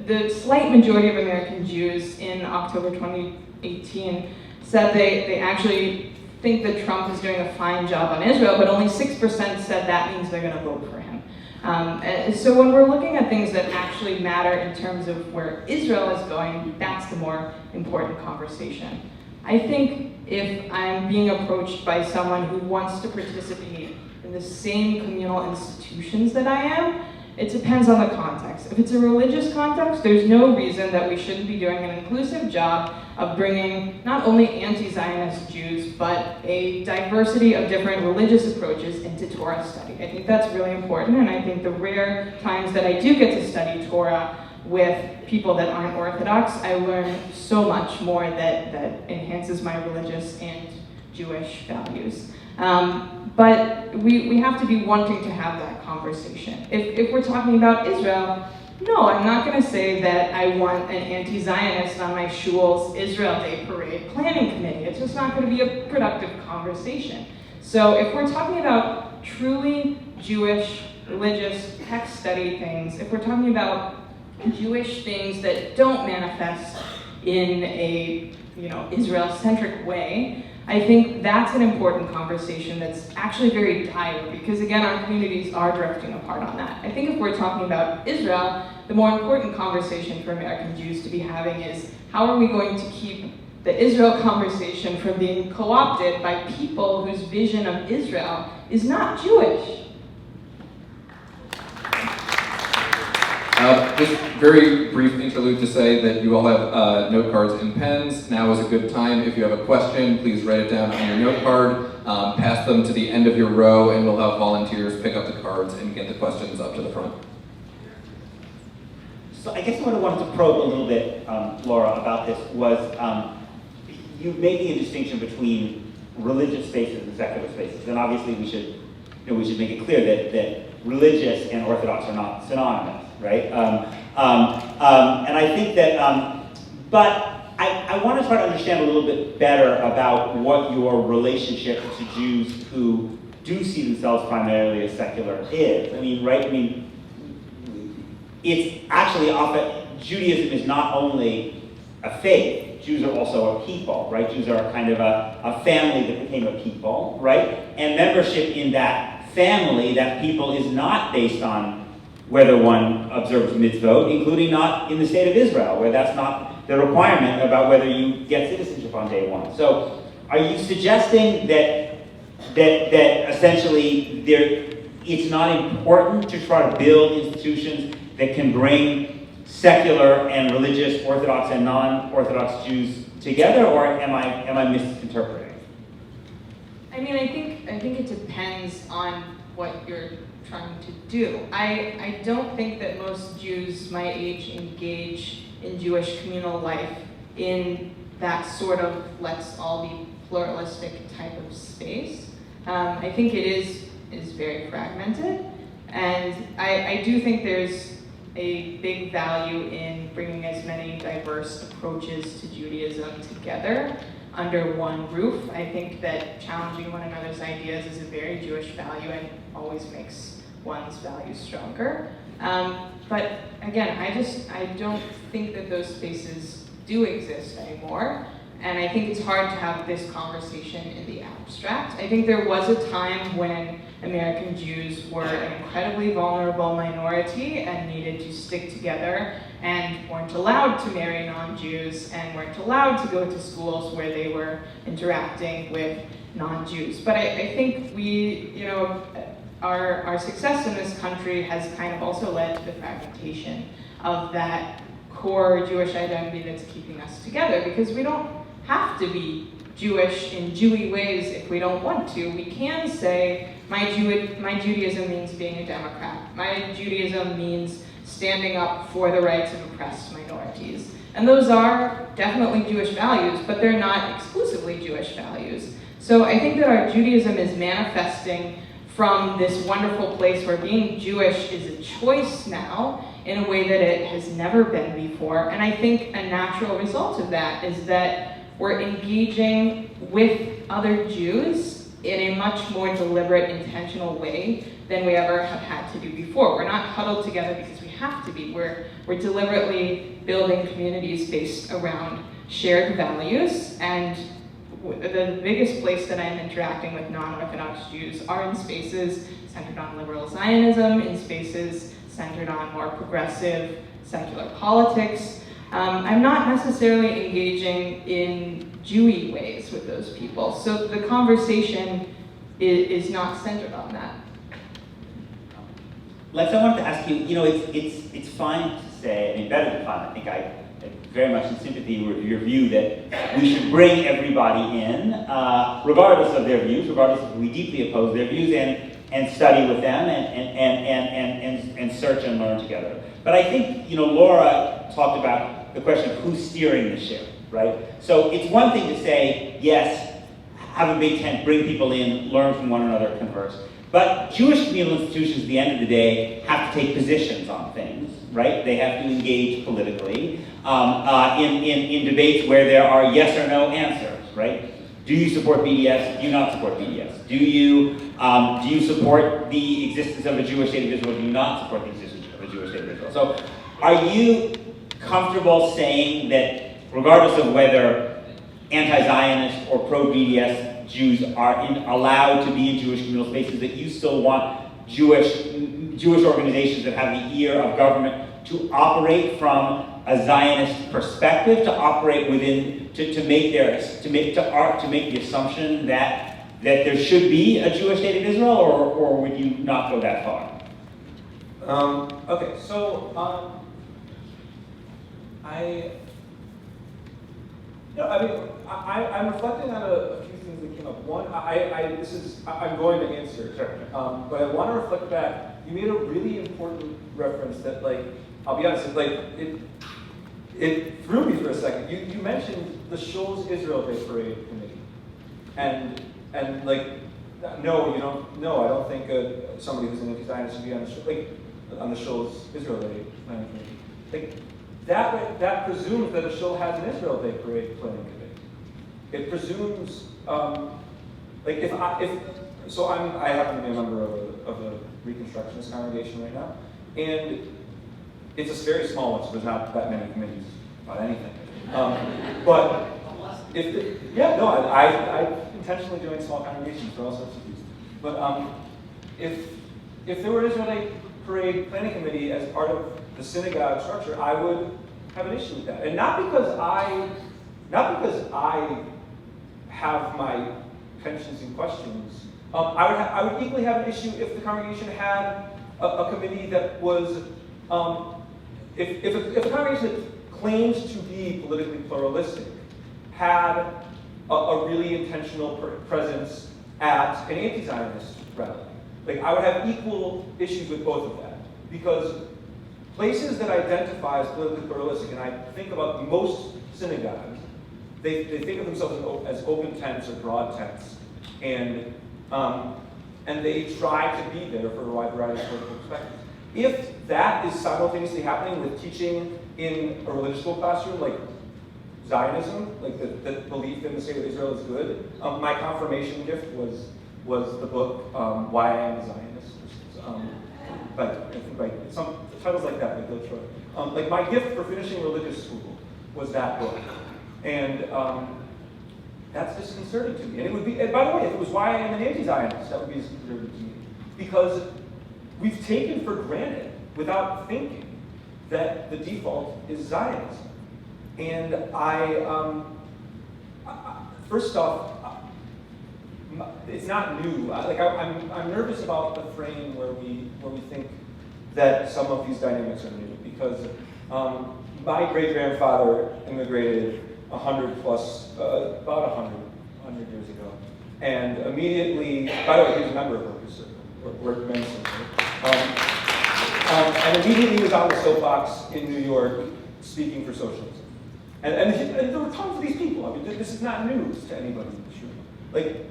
The slight majority of American Jews in October 2018 said they actually think that Trump is doing a fine job on Israel, but only 6% said that means they're going to vote for him. And so when we're looking at things that actually matter in terms of where Israel is going, that's the more important conversation. I think if I'm being approached by someone who wants to participate in the same communal institutions that I am, it depends on the context. If it's a religious context, there's no reason that we shouldn't be doing an inclusive job of bringing not only anti-Zionist Jews, but a diversity of different religious approaches into Torah study. I think that's really important, and I think the rare times that I do get to study Torah with people that aren't Orthodox, I learn so much more that enhances my religious and Jewish values. But we have to be wanting to have that conversation. If we're talking about Israel, no, I'm not going to say that I want an anti-Zionist on my shul's Israel Day Parade planning committee. It's just not going to be a productive conversation. So if we're talking about truly Jewish, religious, text study things, if we're talking about Jewish things that don't manifest in a Israel-centric way, I think that's an important conversation that's actually very dire because, again, our communities are drifting apart on that. I think if we're talking about Israel, the more important conversation for American Jews to be having is how are we going to keep the Israel conversation from being co-opted by people whose vision of Israel is not Jewish. Just very brief interlude to say that you all have note cards and pens. Now is a good time. If you have a question, please write it down on your note card, pass them to the end of your row, and we'll have volunteers pick up the cards and get the questions up to the front. So I guess what I wanted to probe a little bit, Laura, about this was you making a distinction between religious spaces and secular spaces, and obviously we should make it clear that religious and Orthodox are not synonymous. Right? And I think that, but I want to try to understand a little bit better about what your relationship to Jews who do see themselves primarily as secular is. I mean, right? I mean, it's actually often, Judaism is not only a faith, Jews are also a people, right? Jews are kind of a family that became a people, right? And membership in that family, that people, is not based on whether one observes mitzvot, including not in the state of Israel, where that's not the requirement about whether you get citizenship on day one. So are you suggesting that essentially it's not important to try to build institutions that can bring secular and religious, Orthodox and non-Orthodox Jews together, or am I misinterpreting? I mean, I think it depends on what you're trying to do. I don't think that most Jews my age engage in Jewish communal life in that sort of let's all be pluralistic type of space. I think it is very fragmented, and I do think there's a big value in bringing as many diverse approaches to Judaism together under one roof. I think that challenging one another's ideas is a very Jewish value and always makes one's values stronger. But again, I don't think that those spaces do exist anymore. And I think it's hard to have this conversation in the abstract. I think there was a time when American Jews were an incredibly vulnerable minority and needed to stick together and weren't allowed to marry non-Jews and weren't allowed to go to schools where they were interacting with non-Jews. But I think our success in this country has kind of also led to the fragmentation of that core Jewish identity that's keeping us together, because we don't have to be Jewish in Jewy ways if we don't want to. We can say, my Judaism means being a Democrat. My Judaism means standing up for the rights of oppressed minorities. And those are definitely Jewish values, but they're not exclusively Jewish values. So I think that our Judaism is manifesting from this wonderful place where being Jewish is a choice now in a way that it has never been before. And I think a natural result of that is that we're engaging with other Jews in a much more deliberate, intentional way than we ever have had to do before. We're not huddled together because we have to be. We're deliberately building communities based around shared values, and the biggest place that I'm interacting with non-Orthodox Jews are in spaces centered on liberal Zionism, in spaces centered on more progressive secular politics. I'm not necessarily engaging in Jewy ways with those people, so the conversation is not centered on that. Lex, I wanted to ask you, it's fine to say, I mean, better than fine, I think I'm very much in sympathy with your view that we should bring everybody in, regardless of their views, regardless if we deeply oppose their views, and study with them and search and learn together. But I think, Laura talked about the question of who's steering the ship, right? So it's one thing to say, yes, have a big tent, bring people in, learn from one another, converse. But Jewish communal institutions, at the end of the day, have to take positions on things, right? They have to engage politically in debates where there are yes or no answers, right? Do you support BDS? Do you not support BDS? Do you support the existence of a Jewish state of Israel? Do you not support the existence of a Jewish state of Israel? So are you comfortable saying that regardless of whether anti-Zionist or pro-BDS Jews are allowed to be in Jewish communal spaces, that you still want Jewish organizations that have the ear of government to operate from a Zionist perspective, to operate within, to make the assumption that there should be a Jewish state of Israel, or would you not go that far? Okay, so I'm reflecting on a few things that came up. One, I'm going to answer, but I want to reflect back. You made a really important reference that, I'll be honest, it threw me for a second. You mentioned the Shoals Israel Day Parade Committee, and no, you don't. No, I don't think somebody who's an anti-Zionist should be on the Shoals Israel Day Planning Committee. That presumes that a show has an Israel Day Parade Planning Committee. It presumes, I happen to be a member of a Reconstructionist congregation right now, and it's a very small one, so there's not that many committees about anything. But I intentionally joined small congregations for all sorts of reasons. But if there were an Israel Day Parade Planning Committee as part of the synagogue structure, I would have an issue with that, and not because I have my pensions and questions. I would equally have an issue if the congregation had a committee that was if a congregation that claims to be politically pluralistic had a really intentional presence at an anti-Zionist rally, like I would have equal issues with both of that, because places that identify as politically pluralistic, and I think about most synagogues, they think of themselves as open tents or broad tents, and they try to be there for a wide variety of political perspectives. If that is simultaneously happening with teaching in a religious school classroom, like Zionism, like the belief in the state of Israel is good, my confirmation gift was the book Why I Am a Zionist. Some titles like that, like Bill Troy. Like my gift for finishing religious school was that book, and that's disconcerting to me. And it would be, and by the way, if it was Why I Am an Anti-Zionist, that would be disconcerting to me, because we've taken for granted, without thinking, that the default is Zionism. And first off, it's not new. I'm nervous about the frame where we think that some of these dynamics are new, because my great-grandfather immigrated 100 plus, about 100 years ago, and immediately, by the way, he was a member of Workers' Circle, worked men's circle, and immediately was on the soapbox in New York speaking for socialism. And there were tons of these people. I mean, this is not news to anybody in this room. Like,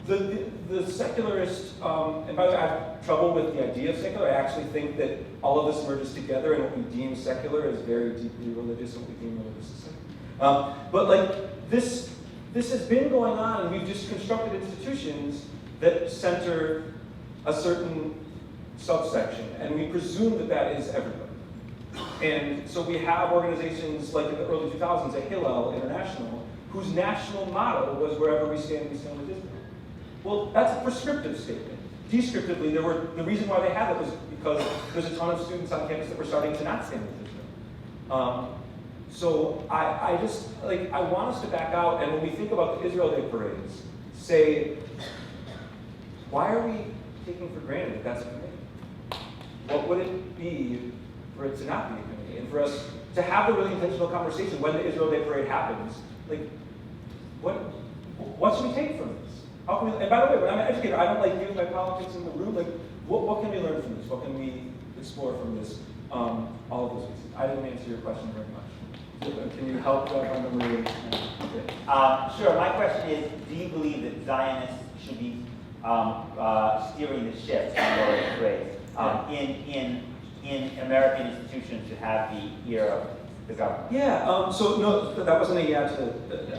the secularist, and by the way, I have trouble with the idea of secular. I actually think that all of this merges together, and what we deem secular is very deeply religious, and what we deem religious is secular. But like, this has been going on, and we've just constructed institutions that center a certain subsection, and we presume that that is everybody. And so we have organizations like in the early 2000s at Hillel International, whose national motto was wherever we stand with Israel. Well, that's a prescriptive statement. Descriptively, the reason why they had it was because there's a ton of students on campus that were starting to not stand with Israel. So I just, like, I want us to back out, and when we think about the Israel Day parades, say, why are we taking for granted that that's a committee? What would it be for it to not be a committee, and for us to have the really intentional conversation when the Israel Day parade happens? Like, what should we take from this? How can we, and by the way, when I'm an educator, I don't like giving my politics in the room. Like, what can we learn from this? What can we explore from this? All of those reasons. I didn't answer your question very much. Can you help on the Maria? Sure. My question is, do you believe that Zionists should be steering the ship, or phrase, in American institutions to have the ear of the government? Yeah, so no, that wasn't a yeah to,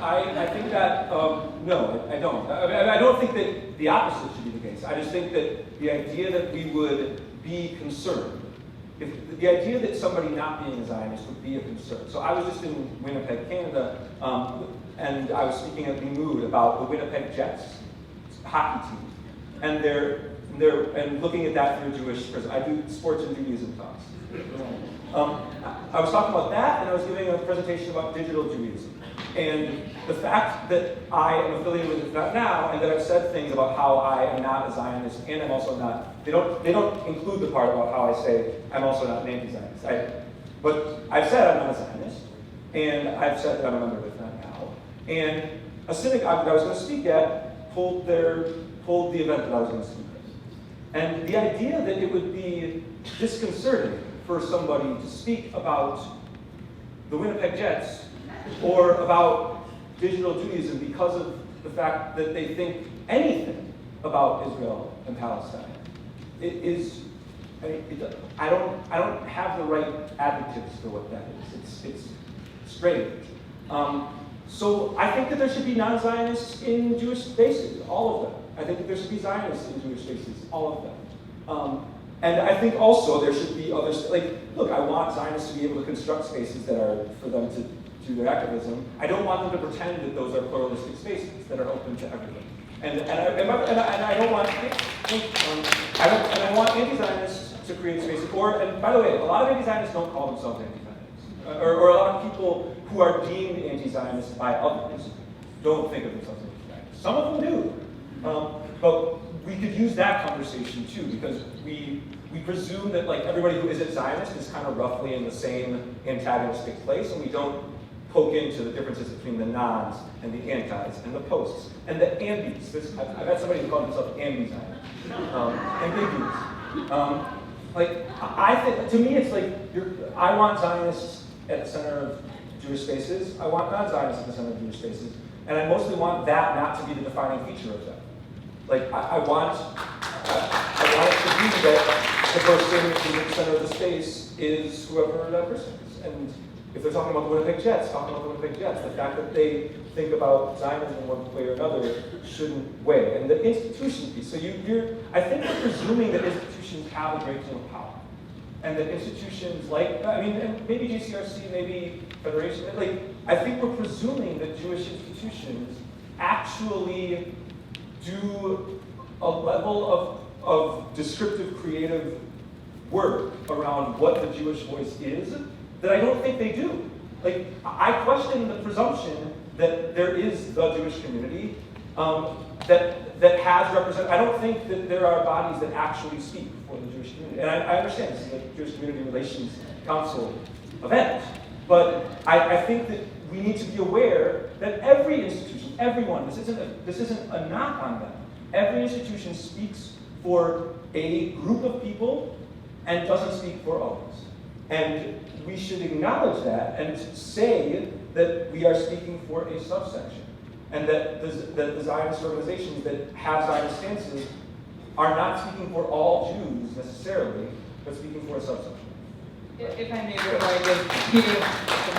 I think that, no, I don't. I don't think that the opposite should be the case. I just think that the idea that we would be concerned, if the idea that somebody not being a Zionist would be a concern. So I was just in Winnipeg, Canada, and I was speaking at Mood about the Winnipeg Jets hockey team, and and looking at that through a Jewish person. I do sports and Judaism talks. I was talking about that, and I was giving a presentation about digital Judaism. And the fact that I am affiliated with it now, and that I've said things about how I am not a Zionist, and I'm also not, they don't include the part about how I say I'm also not an anti-Zionist. But I've said I'm not a Zionist, and I've said that I'm a member of it now. And a synagogue that I was going to speak at pulled the event that I was going to speak at. And the idea that it would be disconcerting for somebody to speak about the Winnipeg Jets or about digital Judaism because of the fact that they think anything about Israel and Palestine, I don't have the right adjectives for what that is. It's strange. So I think that there should be non-Zionists in Jewish spaces, all of them. I think that there should be Zionists in Jewish spaces, all of them. And I think also there should be others, like, look, I want Zionists to be able to construct spaces that are for them to do their activism. I don't want them to pretend that those are pluralistic spaces that are open to everyone. And I don't want, I want anti-Zionists to create spaces. And by the way, a lot of anti-Zionists don't call themselves anti-Zionists. Or a lot of people who are deemed anti-Zionist by others don't think of themselves as anti-Zionists. Some of them do. But we could use that conversation too, because we we presume that like everybody who isn't Zionist is kind of roughly in the same antagonistic place, and we don't poke into the differences between the nons and the antis and the posts and the ambis. I've had somebody who called himself ambi-Zionist. Ambiguous. Like, I think, to me, it's like, I want Zionists at the center of Jewish spaces. I want non-Zionists at the center of Jewish spaces. And I mostly want that not to be the defining feature of them. Like, I want it to be that the person who's at the center of the space is whoever that person is. And if they're talking about the Winnipeg Jets, talking about the Winnipeg Jets. The fact that they think about Zionism in one way or another shouldn't weigh. And the institution piece. So I think we're presuming that institutions have a great deal of power. And that institutions like, and maybe JCRC, maybe Federation, like, I think we're presuming that Jewish institutions actually do a level of descriptive creative work around what the Jewish voice is that I don't think they do. Like, I question the presumption that there is the Jewish community that has represented. I don't think that there are bodies that actually speak for the Jewish community. And I understand this is a Jewish Community Relations Council event, but I think that we need to be aware that every institution, everyone, this isn't a knock on them. Every institution speaks for a group of people and doesn't speak for others. And we should acknowledge that and say that we are speaking for a subsection. And that the Zionist organizations that have Zionist stances are not speaking for all Jews necessarily, but speaking for a subsection. If I may, before I give Peter the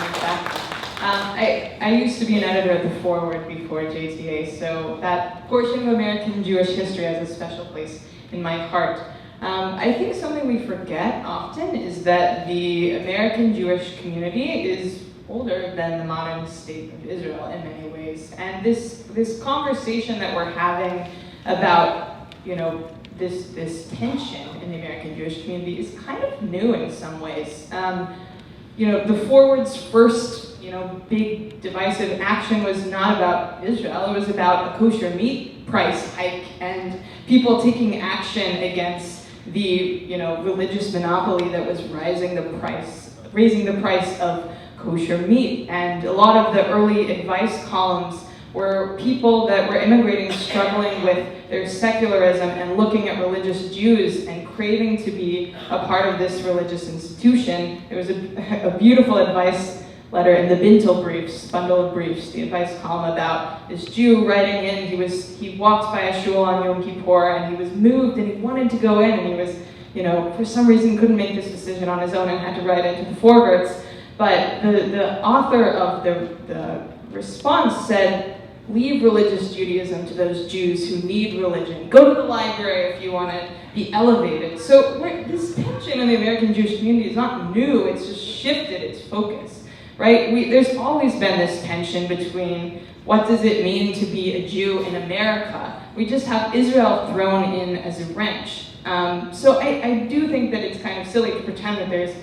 mic back, I used to be an editor at The Forward before JTA, so that portion of American Jewish history has a special place in my heart. I think something we forget often is that the American Jewish community is older than the modern state of Israel in many ways. And this conversation that we're having about, this tension in the American Jewish community is kind of new in some ways. The Forward's first, big divisive action was not about Israel. It was about a kosher meat price hike and people taking action against the, religious monopoly that was raising the price of kosher meat. And a lot of the early advice columns were people that were immigrating, struggling with their secularism and looking at religious Jews and craving to be a part of this religious institution. There was a beautiful advice letter in the Bintel briefs, bundle of briefs, the advice column about this Jew writing in. He walked by a shul on Yom Kippur and he was moved and he wanted to go in and he was, for some reason couldn't make this decision on his own and had to write into the Forwards. But the author of the response said, leave religious Judaism to those Jews who need religion. Go to the library if you want to be elevated. So this tension in the American Jewish community is not new, it's just shifted its focus, right? There's always been this tension between what does it mean to be a Jew in America? We just have Israel thrown in as a wrench. So I do think that it's kind of silly to pretend that there's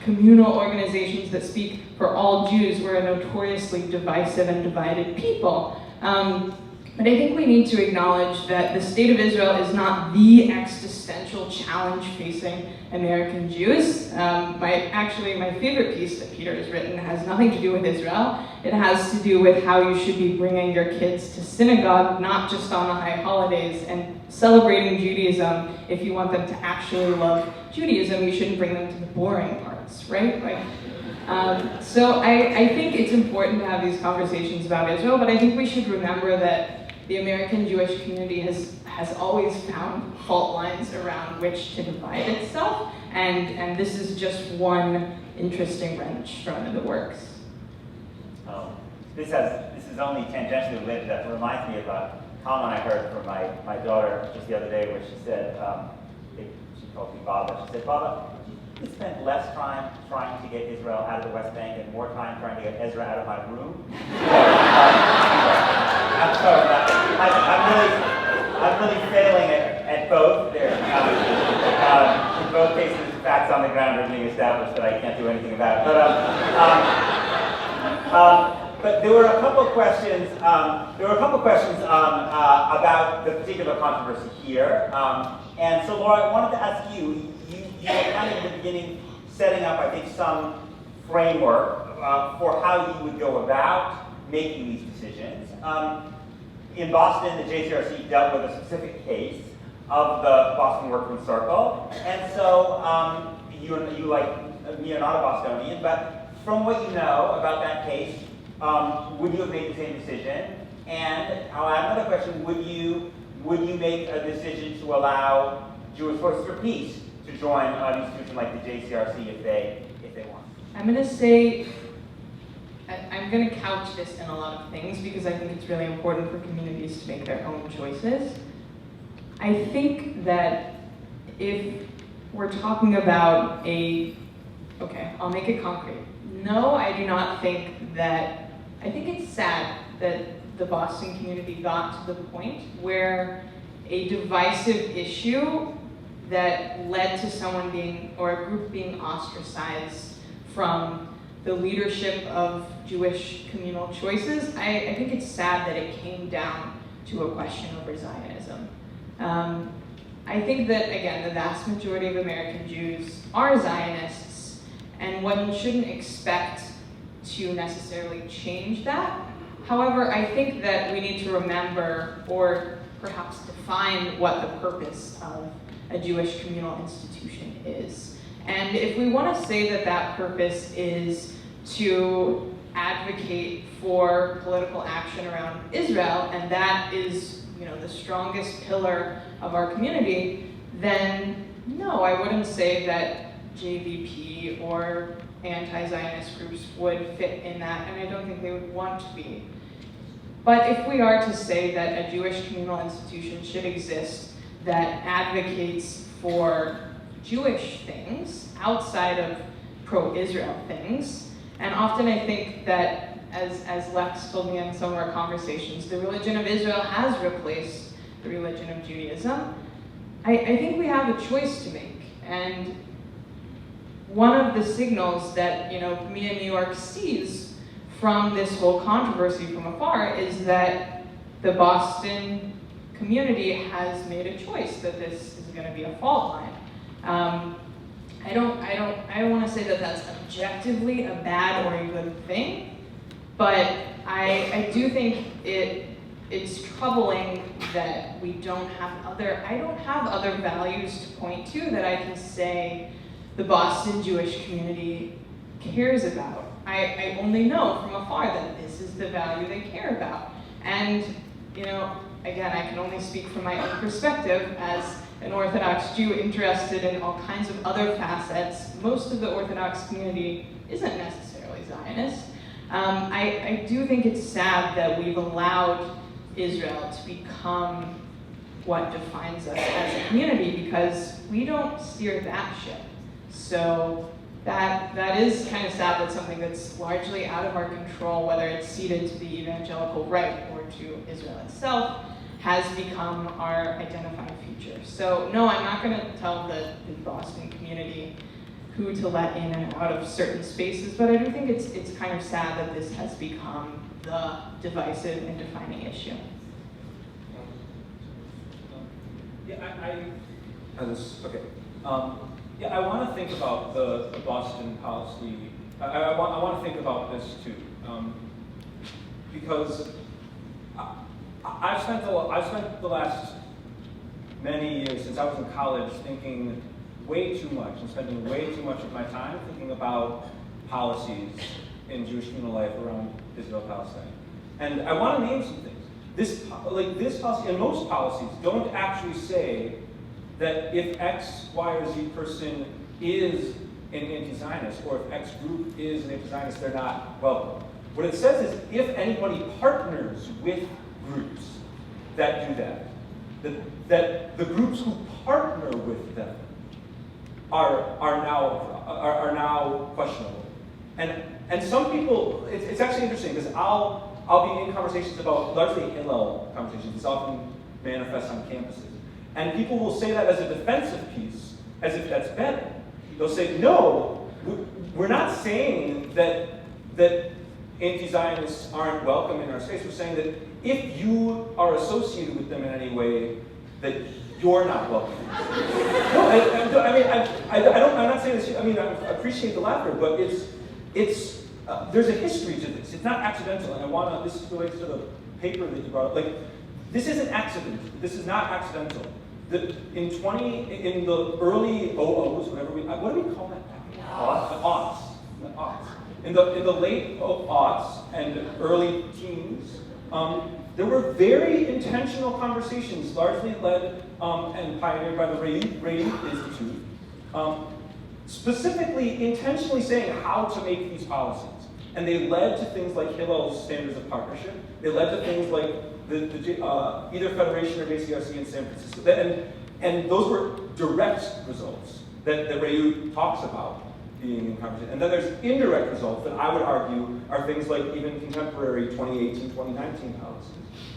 communal organizations that speak for all Jews. We're a notoriously divisive and divided people. But I think we need to acknowledge that the state of Israel is not the existential challenge facing American Jews. My favorite piece that Peter has written has nothing to do with Israel. It has to do with how you should be bringing your kids to synagogue, not just on the high holidays, and celebrating Judaism. If you want them to actually love Judaism, you shouldn't bring them to the boring parts, right? So I think it's important to have these conversations about Israel, but I think we should remember that the American Jewish community has always found fault lines around which to divide itself, and this is just one interesting wrench thrown in the works. This is only tangentially related. That reminds me of a comment I heard from my daughter just the other day, where she said, she called me Baba. She said, Baba, we spent less time trying to get Israel out of the West Bank and more time trying to get Ezra out of my room. I'm sorry, I'm really failing at both. There, in both cases, facts on the ground are being established that I can't do anything about. But but there were a couple of questions. About the particular controversy here. And so, Laura, I wanted to ask you. You were kind of in the beginning setting up, I think, some framework for how you would go about making these decisions. In Boston, the JCRC dealt with a specific case of the Boston Workman Circle, and so you like me are not a Bostonian, but from what you know about that case, would you have made the same decision? And I'll add another question: would you make a decision to allow Jewish Forces for Peace to join an institution like the JCRC if they want? I'm going to say, I'm going to couch this in a lot of things because I think it's really important for communities to make their own choices. I think that if we're talking about okay, I'll make it concrete. No, I do not think that, I think it's sad that the Boston community got to the point where a divisive issue that led to someone being, or a group being ostracized from the leadership of Jewish communal choices, I think it's sad that it came down to a question over Zionism. I think that, again, the vast majority of American Jews are Zionists, and one shouldn't expect to necessarily change that. However, I think that we need to remember, or perhaps define, what the purpose of a Jewish communal institution is. And if we want to say that that purpose is to advocate for political action around Israel, and that is, the strongest pillar of our community, then no, I wouldn't say that JVP or anti-Zionist groups would fit in that, and I don't think they would want to be. But if we are to say that a Jewish communal institution should exist that advocates for Jewish things outside of pro-Israel things, and often I think that, as Lex told me in some of our conversations, the religion of Israel has replaced the religion of Judaism. I think we have a choice to make, and one of the signals that me in New York sees from this whole controversy from afar is that the Boston community has made a choice that this is going to be a fault line. I don't want to say that that's objectively a bad or a good thing, but I do think it's troubling that we don't have I don't have other values to point to that I can say the Boston Jewish community cares about. I only know from afar that this is the value they care about. And, again, I can only speak from my own perspective as an Orthodox Jew interested in all kinds of other facets. Most of the Orthodox community isn't necessarily Zionist. I do think it's sad that we've allowed Israel to become what defines us as a community because we don't steer that ship. So that is kind of sad that something that's largely out of our control, whether it's ceded to the evangelical right or to Israel itself, has become our identifying feature. So no, I'm not going to tell the Boston community who to let in and out of certain spaces, but I do think it's kind of sad that this has become the divisive and defining issue. I want to think about the Boston policy. I want to think about this too, because I've spent the last many years since I was in college thinking way too much and spending way too much of my time thinking about policies in Jewish communal life around Israel-Palestine. And I want to name some things. This policy and most policies don't actually say that if X, Y, or Z person is an anti-Zionist, or if X group is an anti-Zionist, they're not welcome. What it says is if anybody partners with groups that do that the groups who partner with them are now questionable. And some people, it's actually interesting because I'll be in conversations about largely Hillel conversations. This often manifests on campuses. And people will say that as a defensive piece, as if that's better. They'll say, no, we're not saying that anti-Zionists aren't welcome in our space. We're saying that if you are associated with them in any way, that you're not welcome. No, I'm not saying this. I mean, I appreciate the laughter, but there's a history to this. It's not accidental, and this relates to the paper that you brought up. Like, this isn't accidental. This is not accidental. In the early OOs, what do we call that? Aughts. In the late aughts and early teens, there were very intentional conversations, largely led and pioneered by the Reid Institute, specifically intentionally saying how to make these policies. And they led to things like Hillel's Standards of Partnership. They led to things like either Federation or JCRC in San Francisco. And those were direct results that Reid talks about being in conversation. And then there's indirect results that I would argue are things like even contemporary 2018, 2019 policies,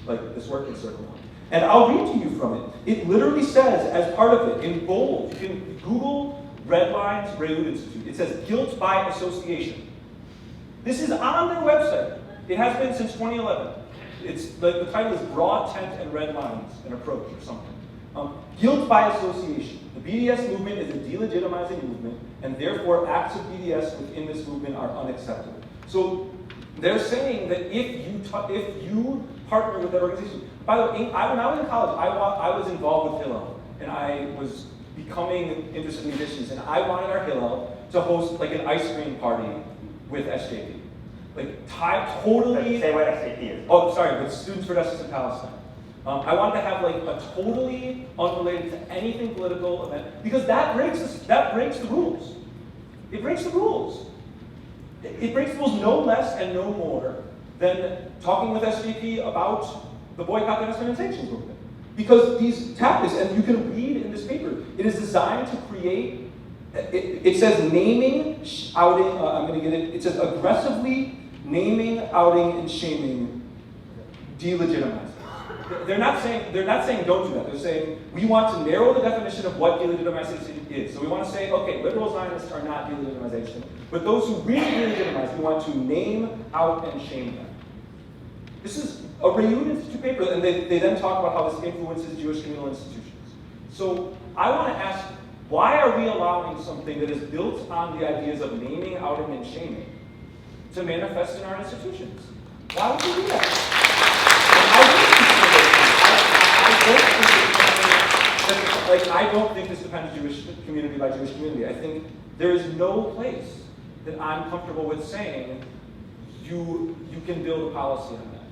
like this working circle one. And I'll read to you from it. It literally says, as part of it, in bold, you can Google Red Lines Reid Institute. It says guilt by association. This is on their website. It has been since 2011. The title is Broad Tent and Red Lines, an approach or something. Guilt by association. The BDS movement is a delegitimizing movement, and therefore acts of BDS within this movement are unacceptable. So they're saying that if you partner with that organization, by the way, when I was in college, I was involved with Hillel, and I was becoming interested in musicians, and I wanted our Hillel to host like an ice cream party with SJP. Like, totally... Say what SJP is. Oh, sorry, with Students for Justice in Palestine. I wanted to have like a totally unrelated to anything political event, because that breaks the rules. It breaks the rules. It breaks the rules no less and no more than talking with SJP about the boycott, divestment, and sanctions movement. Because these tactics, and you can read in this paper, it is designed to create, it says naming, outing, I'm going to get it, it says aggressively naming, outing, and shaming, delegitimizing. They're not saying don't do that. They're saying we want to narrow the definition of what delegitimization is. So we want to say, okay, liberal Zionists are not delegitimization, but those who really delegitimize, we want to name, out, and shame them. This is a Reid Institute paper, and they then talk about how this influences Jewish communal institutions. So I want to ask, why are we allowing something that is built on the ideas of naming, outing, and shaming to manifest in our institutions? Why would we do that? I don't think this depends Jewish community by Jewish community. I think there is no place that I'm comfortable with saying you can build a policy on that.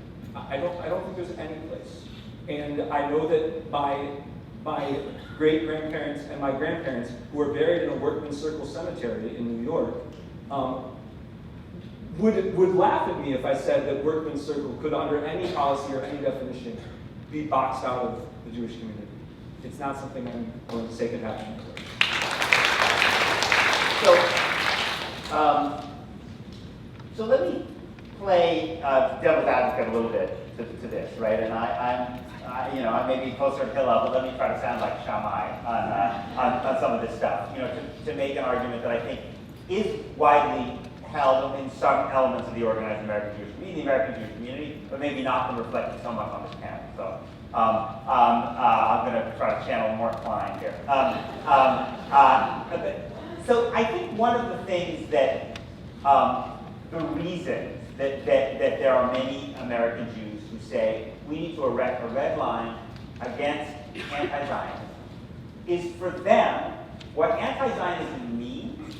I don't think there's any place. And I know that my great-grandparents and my grandparents, who were buried in a workman's circle cemetery in New York, would laugh at me if I said that workman's circle could, under any policy or any definition, be boxed out of the Jewish community. It's not something I'm going to say could happen. So let me play devil's advocate a little bit to this, right? And I may be closer to Hillel, but let me try to sound like Shammai on some of this stuff, to make an argument that I think is widely held in some elements of the organized American Jewish community, the American Jewish community, but maybe not been reflected so much on this panel. So I'm going to try to channel more Klein here. So I think one of the things that, the reasons that there are many American Jews who say we need to erect a red line against anti-Zionism is, for them, what anti-Zionism means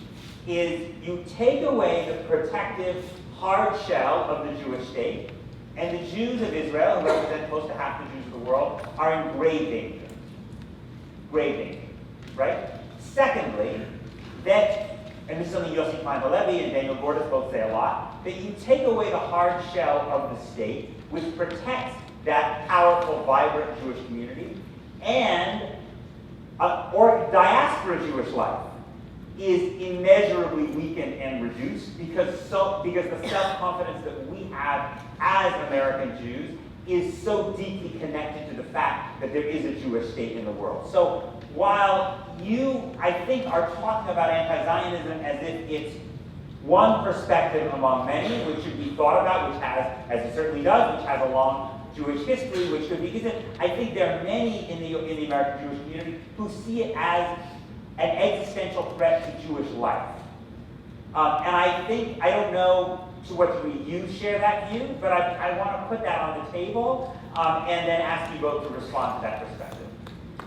is you take away the protective hard shell of the Jewish state, and the Jews of Israel, who represent close to half the Jews of the world, are in grave danger. Grave danger, right? Secondly, that, and this is something Yossi Klein Halevi and Daniel Gordis both say a lot, that you take away the hard shell of the state, which protects that powerful, vibrant Jewish community, and or diaspora Jewish life is immeasurably weakened and reduced because the self-confidence that we have as American Jews is so deeply connected to the fact that there is a Jewish state in the world. So while you, I think, are talking about anti-Zionism as if it's one perspective among many, which should be thought about, which has, as it certainly does, which has a long Jewish history, which could be, because I think there are many in the American Jewish community who see it as an existential threat to Jewish life. And I think, I don't know to what degree you share that view, but I want to put that on the table and then ask you both to respond to that perspective.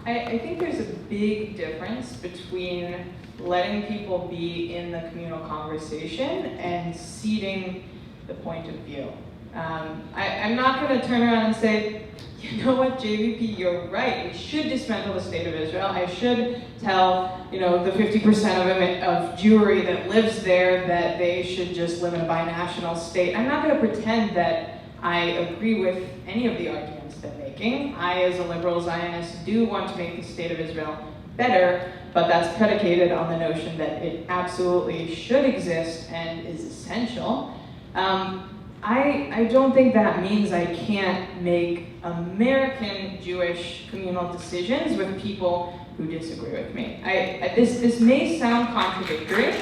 I think there's a big difference between letting people be in the communal conversation and ceding the point of view. I'm not going to turn around and say, you know what, JVP, you're right. We should dismantle the state of Israel. I should tell, the 50% of Jewry that lives there that they should just live in a binational state. I'm not going to pretend that I agree with any of the arguments they're making. I, as a liberal Zionist, do want to make the state of Israel better, but that's predicated on the notion that it absolutely should exist and is essential. I don't think that means I can't make American Jewish communal decisions with people who disagree with me. This may sound contradictory,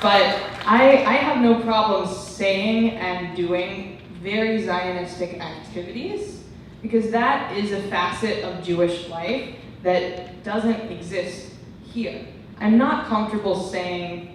but I have no problem saying and doing very Zionistic activities, because that is a facet of Jewish life that doesn't exist here. I'm not comfortable saying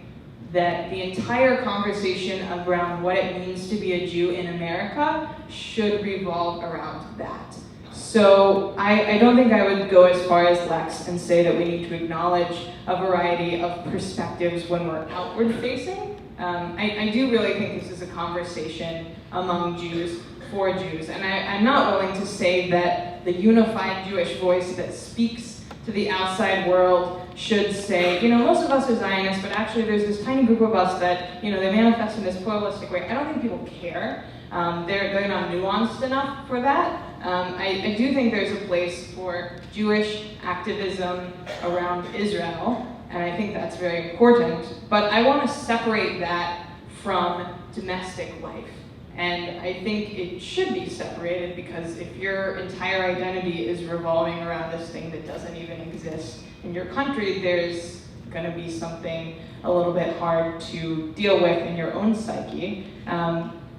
that the entire conversation around what it means to be a Jew in America should revolve around that. So I don't think I would go as far as Lex and say that we need to acknowledge a variety of perspectives when we're outward facing. I do really think this is a conversation among Jews for Jews, and I'm not willing to say that the unified Jewish voice that speaks to the outside world should say, most of us are Zionists, but actually there's this tiny group of us that, they manifest in this pluralistic way. I don't think people care. They're not nuanced enough for that. I do think there's a place for Jewish activism around Israel, and I think that's very important. But I want to separate that from domestic life. And I think it should be separated, because if your entire identity is revolving around this thing that doesn't even exist in your country, there's going to be something a little bit hard to deal with in your own psyche.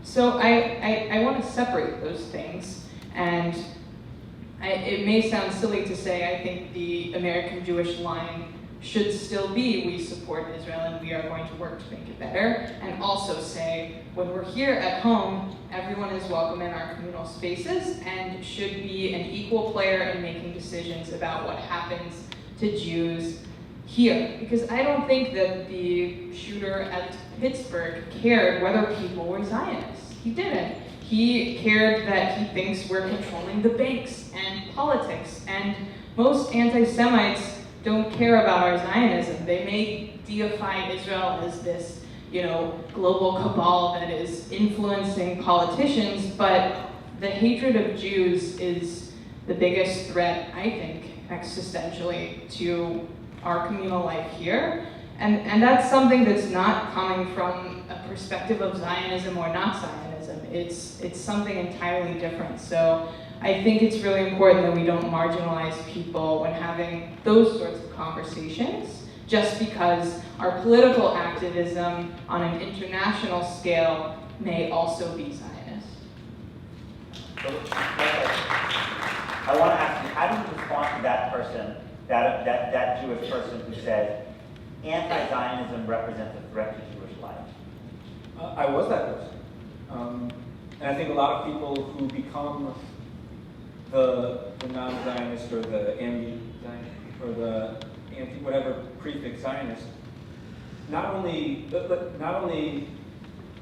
So I want to separate those things. And it may sound silly to say I think the American Jewish line should still be, we support Israel and we are going to work to make it better, and also say, when we're here at home, everyone is welcome in our communal spaces and should be an equal player in making decisions about what happens to Jews here. Because I don't think that the shooter at Pittsburgh cared whether people were Zionists. He didn't. He cared that he thinks we're controlling the banks and politics, and most anti-Semites don't care about our Zionism. They may deify Israel as this, global cabal that is influencing politicians, but the hatred of Jews is the biggest threat, I think, existentially to our communal life here. And that's something that's not coming from a perspective of Zionism or not Zionism. It's something entirely different. So I think it's really important that we don't marginalize people when having those sorts of conversations, just because our political activism on an international scale may also be Zionist. I want to ask you, how do you respond to that person, that Jewish person who says, anti-Zionism represents a threat to Jewish life? I was that person. And I think a lot of people who become the non-Zionist or the anti-Zionist or the anti-whatever prefix Zionist, not only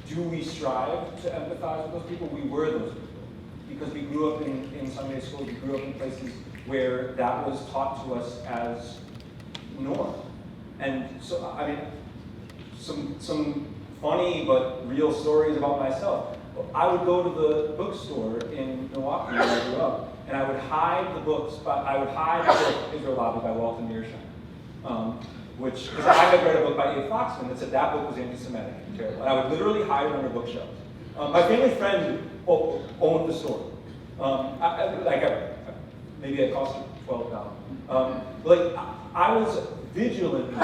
do we strive to empathize with those people, we were those people. Because we grew up in Sunday school, we grew up in places where that was taught to us as norm. And so, some funny but real stories about myself. I would go to the bookstore in Milwaukee where I grew up, and I would hide the books, I would hide the book Israel Lobby by Walter Mearsheimer, because I had read a book by A. Foxman that said that book was anti-Semitic and terrible, and I would literally hide it under bookshelves. My family friend owned the store. Maybe it cost $12. I was vigilantly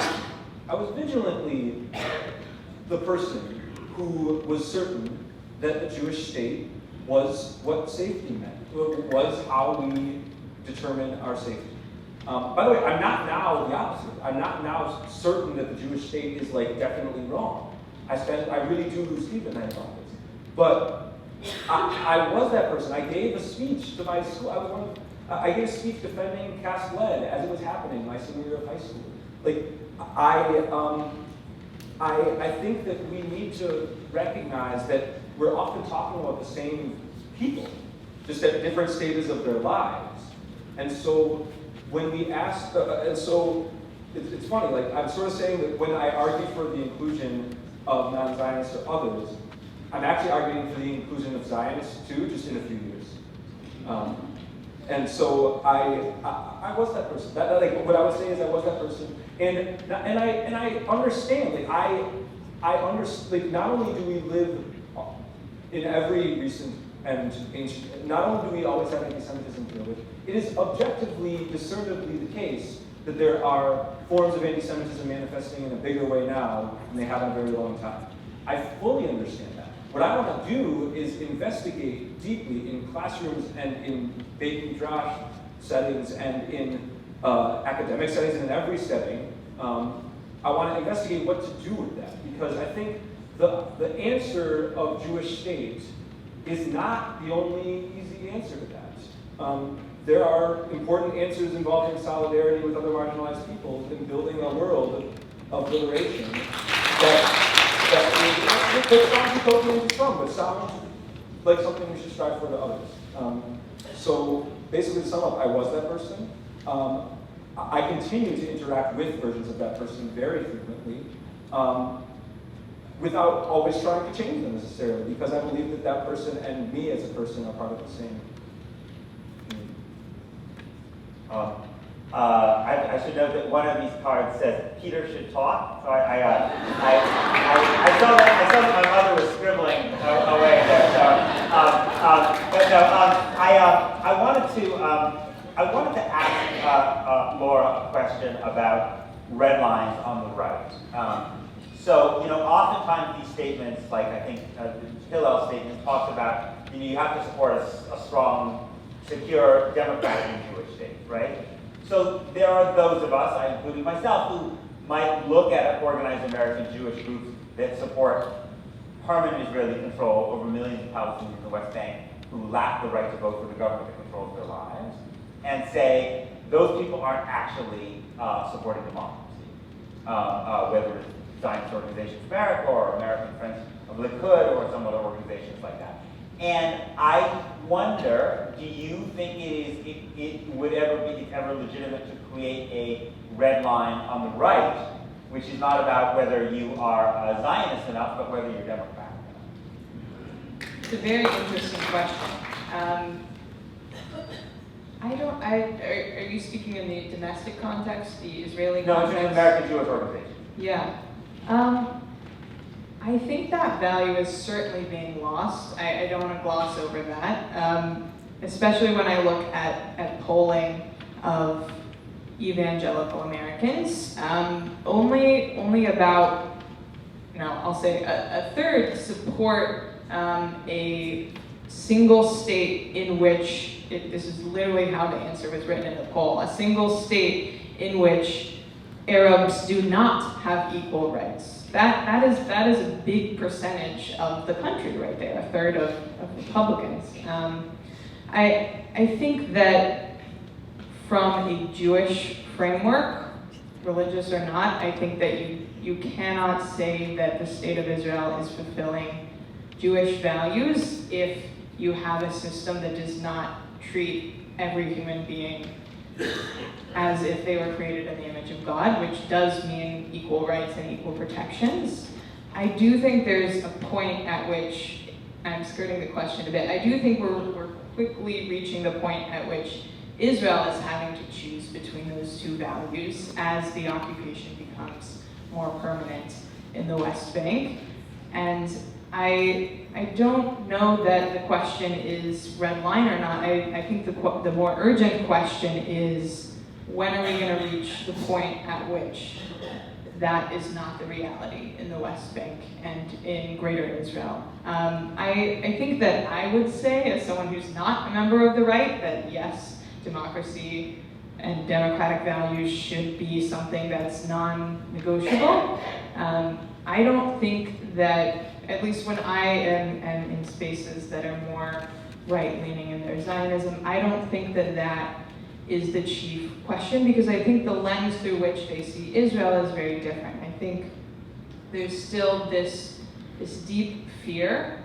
the person who was certain that the Jewish state was what safety meant, was how we determine our safety. By the way, I'm not now the opposite. I'm not now certain that the Jewish state is like definitely wrong. I really do lose sleep at night about this. But I was that person. I gave a speech to my school. I gave a speech defending cast lead as it was happening my senior year of high school. Like, I think that we need to recognize that we're often talking about the same people, just at different stages of their lives. And so when we ask, it's funny, like I'm sort of saying that when I argue for the inclusion of non-Zionists or others, I'm actually arguing for the inclusion of Zionists too, just in a few years. And so I was that person. Like what I was saying is I was that person, and I understand. Like I understand. Like not only do we live in every recent and ancient, not only do we always have anti-Semitism to deal with, it is objectively, discernibly the case that there are forms of anti-Semitism manifesting in a bigger way now than they have in a very long time. I fully understand that. What I want to do is investigate deeply in classrooms and in Beit Midrash settings and in academic settings and in every setting. I want to investigate what to do with that, because I think the answer of Jewish state is not the only easy answer to that. There are important answers involving solidarity with other marginalized peoples in building a world of liberation that sounds utopian to some, but sounds like something we should strive for to others. So basically to sum up, I was that person. I continue to interact with versions of that person very frequently, without always trying to change them necessarily, because I believe that that person and me as a person are part of the same community. I should note that one of these cards says Peter should talk. So I saw that my mother was scribbling away there. So, but no, I wanted to ask Laura a question about red lines on the right. So, oftentimes these statements, like I think Hillel's statement talks about, you have to support a strong, secure, democratic and Jewish state, right? So there are those of us, including myself, who might look at organized American Jewish groups that support permanent Israeli control over millions of Palestinians in the West Bank who lack the right to vote for the government that controls their lives, and say those people aren't actually supporting democracy, whether it's Zionist Organization of America or American Friends of Likud or some other organizations like that. And I wonder, do you think it would ever be legitimate to create a red line on the right, which is not about whether you are Zionist enough, but whether you're Democratic enough? It's a very interesting question. Are you speaking in the domestic context, the Israeli context? No, it's an American Jewish organization. Yeah. I think that value is certainly being lost. I don't want to gloss over that, especially when I look at polling of evangelical Americans. Only about, I'll say a third support a single state in which, this is literally how the answer was written in the poll, a single state in which Arabs do not have equal rights. That is a big percentage of the country right there, a third of Republicans. I think that from a Jewish framework, religious or not, I think that you cannot say that the state of Israel is fulfilling Jewish values if you have a system that does not treat every human being as if they were created in the image of God, which does mean equal rights and equal protections. I do think there's a point at which, I'm skirting the question a bit, I do think we're quickly reaching the point at which Israel is having to choose between those two values as the occupation becomes more permanent in the West Bank. And I don't know that the question is red line or not. I think the more urgent question is, when are we going to reach the point at which that is not the reality in the West Bank and in Greater Israel. I think that I would say, as someone who's not a member of the right, that yes, democracy and democratic values should be something that's non-negotiable. I don't think that, at least when I am in spaces that are more right-leaning in their Zionism, I don't think that that is the chief question, because I think the lens through which they see Israel is very different. I think there's still this deep fear.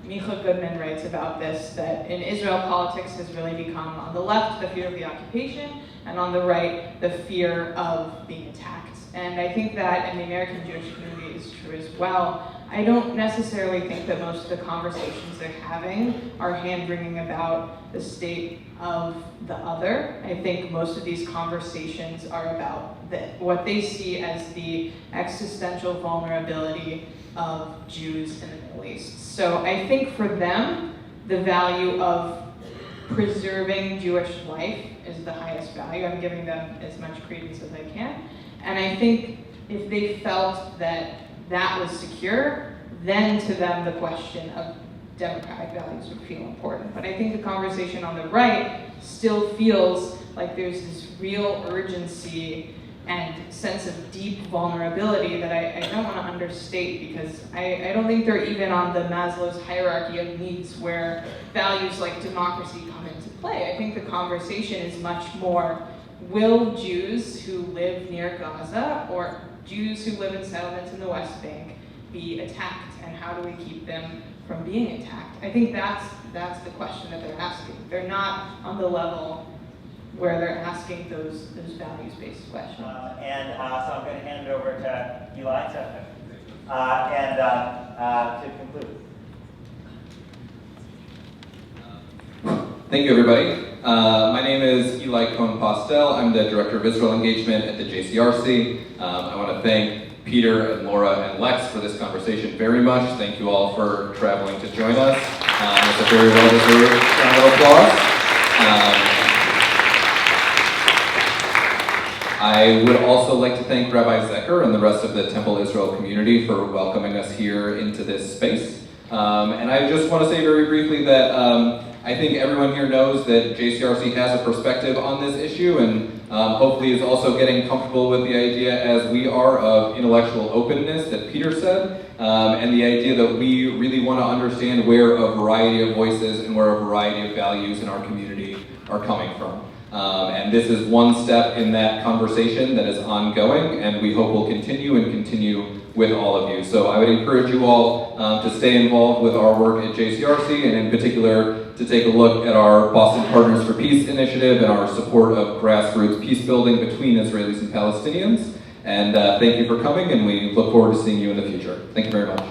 Micha Goodman writes about this, that in Israel, politics has really become, on the left, the fear of the occupation, and on the right, the fear of being attacked. And I think that in the American Jewish community is true as well. I don't necessarily think that most of the conversations they're having are hand-wringing about the state of the other. I think most of these conversations are about what they see as the existential vulnerability of Jews in the Middle East. So I think for them, the value of preserving Jewish life is the highest value. I'm giving them as much credence as I can. And I think if they felt that that was secure, then to them the question of democratic values would feel important. But I think the conversation on the right still feels like there's this real urgency and sense of deep vulnerability that I don't want to understate, because I don't think they're even on the Maslow's hierarchy of needs where values like democracy come into play. I think the conversation is much more, will Jews who live near Gaza or Jews who live in settlements in the West Bank be attacked, and how do we keep them from being attacked? I think that's the question that they're asking. They're not on the level where they're asking those values-based questions. So I'm going to hand it over to Eli to conclude. Thank you, everybody. My name is Eli Cohn-Postel. I'm the Director of Israel Engagement at the JCRC. I want to thank Peter and Laura and Lex for this conversation very much. Thank you all for traveling to join us. It's a very well-deserved round of applause. I would also like to thank Rabbi Zecher and the rest of the Temple Israel community for welcoming us here into this space. And I just want to say very briefly that I think everyone here knows that JCRC has a perspective on this issue, and hopefully is also getting comfortable with the idea, as we are, of intellectual openness that Peter said, and the idea that we really want to understand where a variety of voices and where a variety of values in our community are coming from. And this is one step in that conversation that is ongoing, and we hope will continue with all of you. So I would encourage you all to stay involved with our work at JCRC, and in particular to take a look at our Boston Partners for Peace initiative and our support of grassroots peace building between Israelis and Palestinians. And thank you for coming, and we look forward to seeing you in the future. Thank you very much.